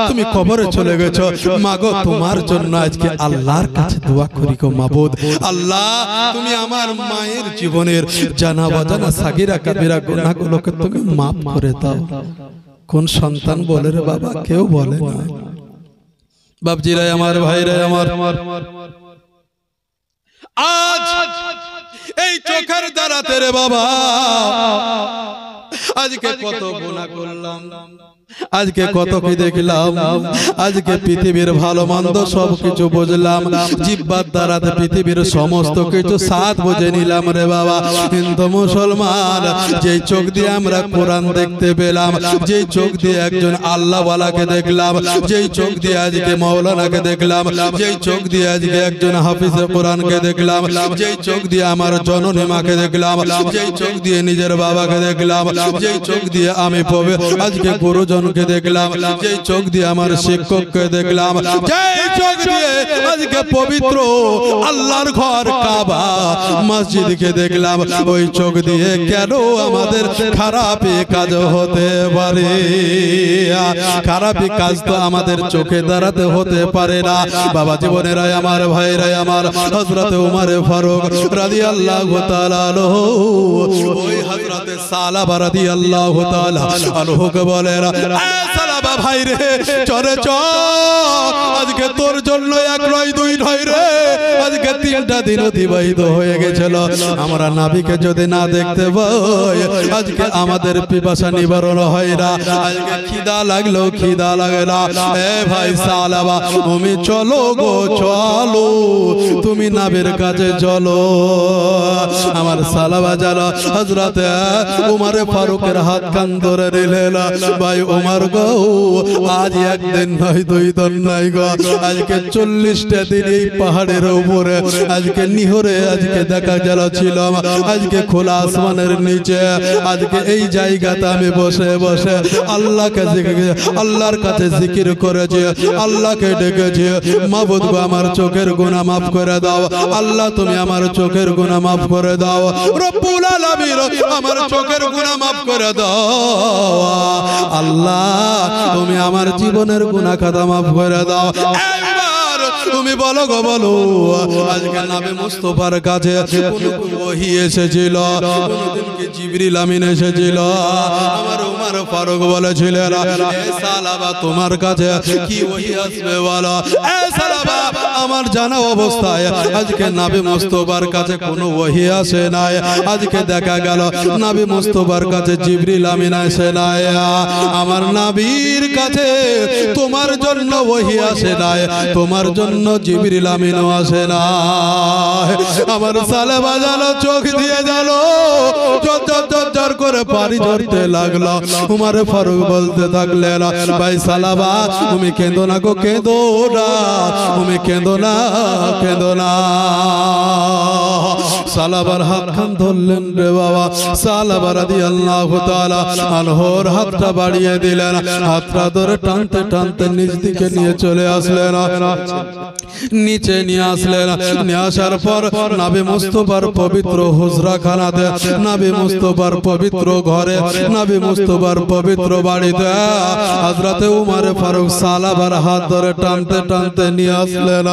তুমি কবরে চলে গেছো, মা গো তোমার জন্য আজকে আল্লাহর কাছে দোয়া করি গো মাবুদ, আল্লাহ তুমি আমার মায়ের জীবনের জানা বাজানা সাগিরা কাবিরা গুনাহগুলোকে তুমি মাফ করে দাও। কোন সন্তান বলে রে বাবা? কেউ বলে না। বাপজিরা আমার, ভাইরা আমার, আজ এই চোখের দ্বারাতে রে বাবা আজকে কত গুনাহ করলাম, আজকে কত কি দেখলাম, আজকে পৃথিবীর ভালো মন্দ সব কিছু বুঝলাম, জিহ্বার দ্বারাতে পৃথিবীর সমস্ত কিছু স্বাদ বুঝে নিলাম রে বাবা। কিন্তু মুসলমান, যেই চোখ দিয়ে আমরা কোরআন দেখতে পেলাম, যেই চোখ দিয়ে একজন আল্লাহওয়ালাকে দেখলাম, যেই চোখ দিয়ে আজকে মাওলানাকে দেখলাম, যেই চোখ দিয়ে আজকে একজন হাফিজে কোরআনকে দেখলাম, যেই চোখ দিয়ে আমার জননী মাকে দেখলাম, যেই চোখ দিয়ে নিজের বাবাকে দেখলাম, যেই চোখ দিয়ে আমি আজকে গুরুজনকে দেখলাম, যেই চোখ দিয়ে আমার শিক্ষককে দেখলাম, যেই চোখ দিয়ে আজকে পবিত্র আল্লাহর ঘর কাবা মসজিদকে দেখলাম, ওই চোখ দিয়ে কেন আমাদের খারাপি কাজ হতে পারে? খারাপি কাজ তো আমাদের চোখে দাঁড়াতে হতে পারে না। বাবা জীবনেরা আমার ভাইরা আমার, হযরত উমর ফারুক রাদিয়াল্লাহু তাআলা আনহু ওই হযরত সালাবা রাদিয়াল্লাহু তাআলা আনহুকে বলেন, এ সালাবা ভাই রে, চলে চল, আজকে তোর জন্য এক নয় দুই নয় রে, আজকে 3টা দিন অতিবাহিত হয়ে গেছিল, আমরা নবীকে যদি না দেখতে পাই আজকে আমাদের পিপাসা নিবারণ হয় না, আজকে খিদা লাগলো খিদা লাগে না। এ ভাই সালাবা, তুমি চলো গো চলো, তুমি নবীর কাছে চলো। আমার সালাবা জানো হযরত উমর ফারুকের হাত কান ধরে নিলেন, ভাই উমর গো, আজ একদিন নয় দুই দিন নয় গো, আজকে 40টা দিন এই পাহাড়ের উপরে আজকে নিহরে আজকে দেখা গেল ছিলাম, আজকে খোলা আসমানের নিচে আজকে এই জায়গাতে আমি বসে বসে আল্লাহর কাছে জিকির করেছি, আল্লাহকে ডেকেছি, মাবুদ গো আমার চোখের গুনাহ মাফ করে দাও, আল্লাহ তুমি আমার চোখের গুনাহ মাফ করে দাও, রব্বুল আলামিন আমার চোখের গুনাহ মাফ করে দাও, আল্লাহ তুমি আমার জীবনের গুনাহ খাতা মাফ করে দাও। তুমি বলো গো বলো, আজকে নবী মুস্তাফার কাছে কোন ওহী এসেছিল? কোনদিন কি জিবরিল আমিন এসেছিল? আমার উমর ফারুক বলেছিলেন, এ সালাবা তোমার কাছে কি ওহী আসবে বলো? এ সালাবা, আমার জানা অবস্থায় আজকে নবী মুস্তাফার কাছে কোনো ওহী আসে নাই, আজকে দেখা গেল নবী মুস্তাফার কাছে জিবরিল আমিন আসে নাই, আমার নবীর কাছে তোমার জন্য ওহী আসে নাই, তোমার জন্য জিবরিল আমিন আসে না। আমার সালাবা জানো চোখ দিয়ে জানো জর করে পানি ঝরতে লাগলো। উমর ফারুক বলতে থাকলেন, ভাই সালাবা তুমি কেঁদো না গো, কেঁদো না, তুমি কেঁদো না, কেঁদো না। সালাবার হাত খান ধরলেন রে বাবা, সালাবা রাদিয়াল্লাহু তাআলা আনহুর হাতটা বাড়িয়ে দিলেন, হাতটা ধরে টানতে টানতে নিজ দিকে নিয়ে চলে আসলেন, নিচে নিয়ে আসলেন। নিয়ে আসার পর নবী মুস্তাফার পবিত্র হুজরা খানাতে, নবী মুস্তাফার পবিত্র ঘরে, নবী মুস্তাফার পবিত্র বাড়িতে হযরত উমর ফারুক সালাবার হাত ধরে টানতে টানতে নিয়ে আসলেন।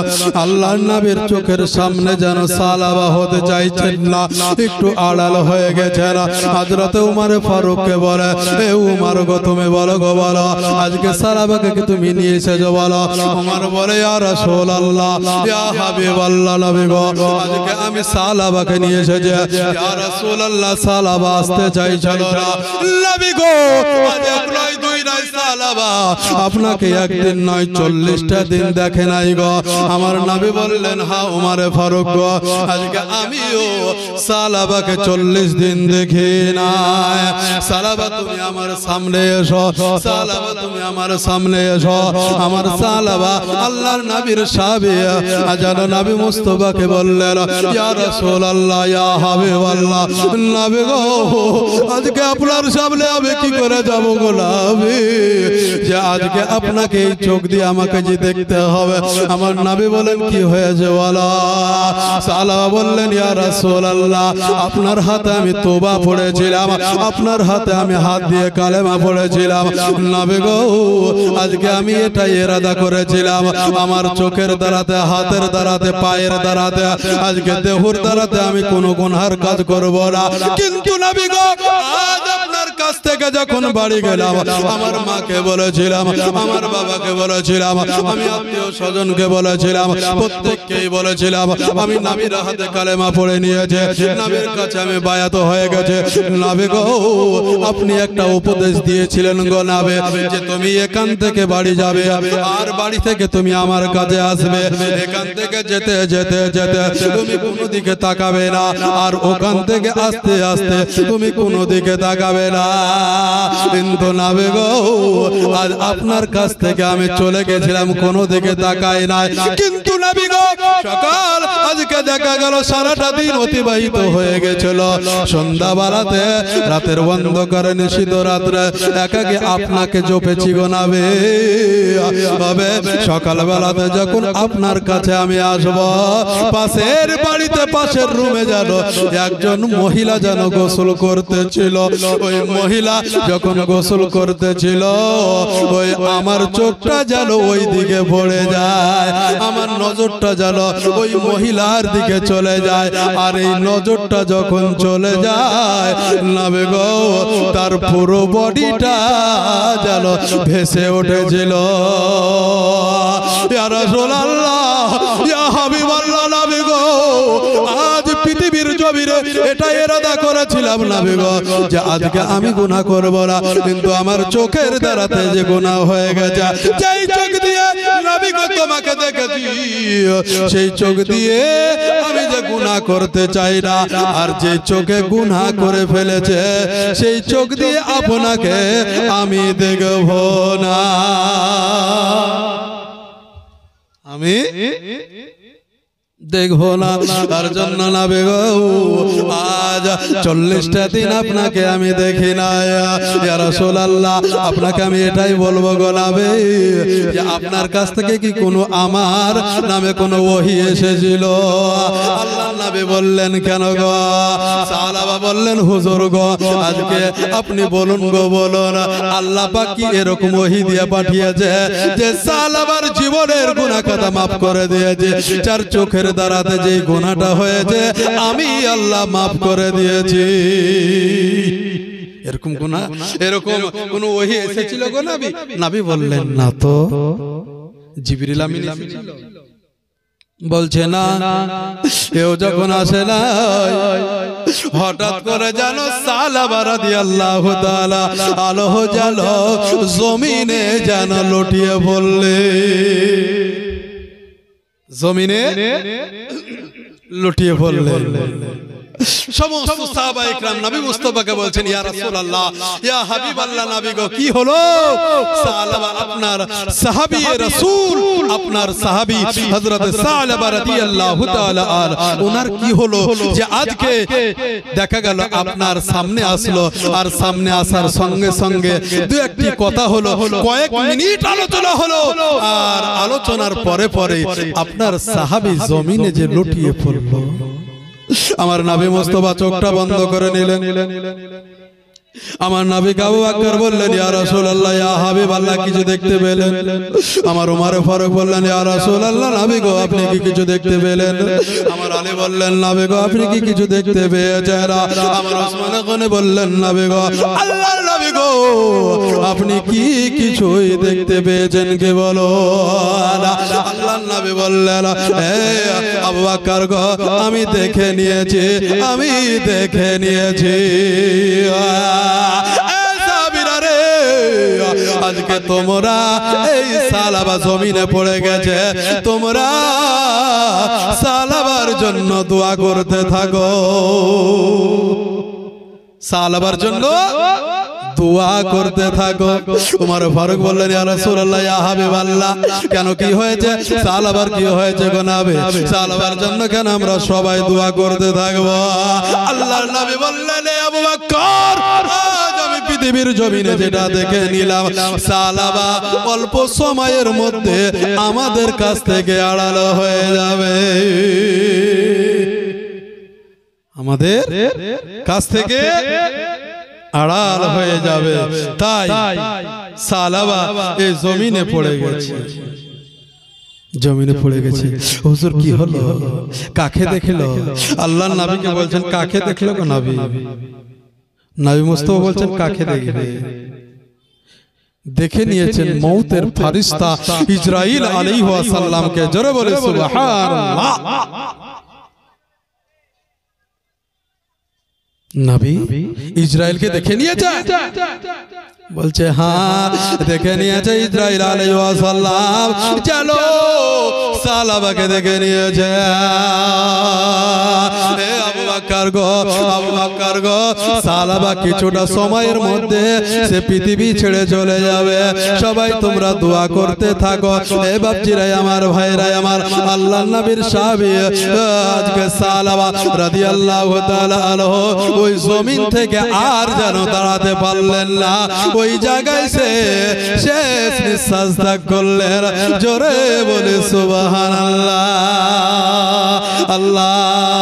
আল্লাহর নবীর চোখের সামনে যেন সালাবা হতে চাইছেন না, একটু আড়াল হয়ে গেছেন। হযরত উমর ফারুককে বলে, এ উমর গো তুমি বলো গো বলো, আজকে সালাবাকে কি তুমি নিয়ে এসেছো বলো? উমর বলে, ইয়া রাসূলুল্লাহ, ইয়া হাবিবাল্লাহ, নবী গো আজকে আমি সালাবাকে নিয়ে এসেছি। ইয়া রাসূলুল্লাহ, সালাবা আসতে চাইছিল না, নবী গো আজ এক নয় দুই নয় সালাবা আপনাকে একদিন নয় 40টা দিন দেখে নাই গো। আমার নবী বললেন, হ্যাঁ উমর ফারুক গো, আজকে আমিও সালাবাকে 40 দিন দেখি নাই। সালাবা তুমি আমার সামনে এসো, সালাবা তুমি আমার সামনে এসো। আমার সালাবা আল্লাহর নবীর সাহাবী আজান নবী মুস্তাফাকে বললেন, ইয়া রাসূলুল্লাহ, ইয়া হাবিবাল্লাহ, নবী গো আজকে আপনার সামনে আমি কি করে যাব গো নবী, যে আজকে আপনাকে এই চোখ দিয়ে আমাকে যে দেখতে হবে। আমার নবী বলেন, কি হয়েছে বলো? সালাবা বললেন, ইয়া রাসূলুল্লাহ, আপনার হাতে আমি তওবা পড়েছিলাম, আপনার হাতে আমি হাত দিয়ে কালেমা পড়েছিলাম। নবী গো আজকে আমি এটাই ইরাদা করেছিলাম, আমার চোখের দ্বারাতে, হাতের দ্বারাতে, পায়ের দ্বারাতে, আজকে দেহর দ্বারাতে আমি কোনো গুনাহর কাজ করব না। কিন্তু নবী গো আজ আপনার কাছ থেকে যখন বাড়ি গেলাম, আমার মাকে বলেছিলাম, আমার বাবাকে বলেছিলাম, আমি আত্মীয় স্বজনকে বলেছিলাম, প্রত্যেককেই বলেছিলাম আমি নবীর হাতে কালেমা পড়ে নিয়েছে, নবীর কাছে আমি বায়াত হয়ে গেছে। নবী গো আপনি একটা উপদেশ দিয়েছিলেন গো নবী, যে তুমি এখান থেকে বাড়ি যাবে আর বাড়ি থেকে তুমি আমার কাছে আসবে, এখান থেকে যেতে যেতে যেতে তুমি কোনো দিকে তাকাবে না, আর ওখান থেকে আস্তে আস্তে তুমি কোনো দিকে তাকাবে না। কিন্তু নবী গো আজ আজ আপনার কাছ থেকে আমি চলে গেছিলাম, কোনো দিকে তাকাই নাই, কিন্তু নবী গো সকাল আজকে দেখা গেল সারাটা দিন অতিবাহিত হয়ে গেছিল। সন্ধ্যাবেলাতে রাতের অন্ধকারে নিশীথ রাত্রে একাকী আপনাকে জপেছি গো নবী। তবে সকালবেলাতে যখন আপনার কাছে আমি আসব, পাশের বাড়িতে পাশের রুমে যেন একজন মহিলা যেন গোসল করতেছিল। ওই মহিলা যখন গোসল করতেছিল, ওই আমার চোখটা যেন ওই দিকে পড়ে যায়, আমার নজরটা যেন ওই মহিলার দিকে চলে যায়। আর এই নজরটা যখন চলে যায় নবী গো, তার পুরো বডিটা যেন ভেসে উঠেছিল। ইয়া রাসূলুল্লাহ, ইয়া হাবিবাল্লাহ, নবী গো আজ পৃথিবীর জমিনে এটা ইরাদা করেছিলাম নবী গো যে আজকে আমি গুনাহ করব না, কিন্তু আমার চোখের দ্বারাতে যে গুনাহ হয়ে গেছে, যেই চোখ দিয়ে নবী গো তোমাকে দেখেছি, সেই চোখ দিয়ে আমি যে গুনাহ করতে চাই না, আর যে চোখে গুনাহ করে ফেলেছে সেই চোখ দিয়ে আপনাকে আমি দেখব না। আমি দেখবো না, তার জন্য নবী গো আজ 40টা দিন আপনাকে আমি দেখি না। ইয়া রাসূলুল্লাহ, আপনাকে আমি এটাই বলবো গো নবী, যে আপনার কাছ থেকে কি কোনো আমার নামে কোনো ওহী এসেছিল? আল্লাহর নবী বললেন কেন গো? সাহাবা বললেন হুজুর গো আজকে আপনি বলুন গো, বলুন আল্লাহ পাক কি এরকম ওহী দিয়ে পাঠিয়েছে যে সাহাবার জীবনের গুনাহ কথা maaf করে দিয়েছে, যার চোখের দ্বারাতে যে গুনাহটা হয়েছে আমি আল্লাহ maaf করে দিয়েছি? এরকম গুনাহ, এরকম কোন ওহী এসেছিল গো নবী? নবী বললেন না তো। জিবরিল আমিন এসেছিল? বলছে না, কেউ যখন আসে না, হঠাৎ করে জানো সাহাবা রাদিয়াল্লাহু তাআলা আলো জালো জমিনে যেন লুটিয়ে পড়লে, জমিনে লুটিয়ে পড়লেন। সমস্ত সাহাবা ইকরাম নবী মুস্তাফাকে বলছেন ইয়া রাসূলুল্লাহ, ইয়া হাবিবাল্লাহ, নবী গো কি হলো? সাহাবা আপনার সাহাবী রাসূল, আপনার সাহাবী হযরত সাহাবা রাদিয়াল্লাহু তাআলা আর ওনার কি হলো যে আজকে দেখা গেল আপনার সামনে আসলো, আর সামনে আসার সঙ্গে সঙ্গে দু একটি কথা হলো, কয়েক মিনিট আলোচনা হলো, আর আলোচনার পরে পরে আপনার সাহাবী জমিনে যে লুটিয়ে পড়লো। আমার নবী মুস্তাফা চোখটা বন্ধ করে নিলেন। আমার নবী আবু বকর বললেন ইয়া রাসূলুল্লাহ, ইয়া হাবিবাল্লাহ, কিছু দেখতে পেলেন? আমার ওমর ফারুক বললেন ইয়া রাসূলুল্লাহ, নবী গো আপনি কি কিছু দেখতে পেলেন? আমার আলী বললেন নবী গো আপনি কি কিছু দেখতে পেয়েছেন? আমার ওসমান গনি বললেন নবী গো, আল্লাহর নবী গো আপনি কি কিছুই দেখতে পেয়েছেন কে বলো? আল্লাহর নবী বললেন হে আবু বকর গো আমি দেখে নিয়েছি, আমি দেখে নিয়েছি। আজকে তোমরা এই সাহাবা জমিনে পড়ে গেছে, তোমরা সাহাবার জন্য দোয়া করতে থাকো, সাহাবার জন্য দোয়া করতে থাকো। ওমর ফারুক বললেন ইয়া রাসূলুল্লাহ, ইয়া হাবিবাল্লাহ, কেন কি হয়েছে? সাহাবার কি হয়েছে গো নবী? সাহাবার জন্য কেন আমরা সবাই দোয়া করতে থাকবো? আল্লাহর নবী বললেন এ আবু বকর, আজ আমি পৃথিবীর জমিনে যেটা দেখে নিলাম, সাহাবা অল্প সময়ের মধ্যে আমাদের কাছ থেকে আড়াল হয়ে যাবে, আমাদের কাছ থেকে আড়াল হয়ে যাবে। তাই সাহাবা এই জমিনে পড়ে গেছে, জমিনে পড়ে গেছে। হুজুর কি হলো? কাকে দেখলো? আল্লাহর নবীকে বলছেন কাকে দেখলো গো নবী? নবী মুস্তাফা বলছেন কাকে দেখবে? দেখে নিয়েছেন মউতের ফেরেশতা ইসরাইল আলাইহিস সালামকে। জোরে বলে সুবহানাল্লাহ। নবী ইসরাইলকে দেখে নিয়েছে? বলছে হ্যাঁ দেখে নিয়েছে ইসরাইল আলাইহিস সালাম। চলো সাহাবাকে দেখে নিয়েছে। হে আবু বকর বকর গো, আবু বকর গো, সালাবা কিছুটা সময়ের মধ্যে সে পৃথিবী ছেড়ে চলে যাবে। সবাই তোমরা দোয়া করতে থাকো। এ বাপজিরাই আমার, ভাইরাই আমার, আল্লাহর নবীর সাহাবী আজকে সালাবা রাদিয়াল্লাহু তাআলা আনহু ওই জমিন থেকে আর যেন দাঁড়াতে পারলেন না। ওই জায়গায় সে শেষ নিঃশ্বাস ত্যাগ করলেন। জোরে বলে সুবহানাল্লাহ। আল্লাহ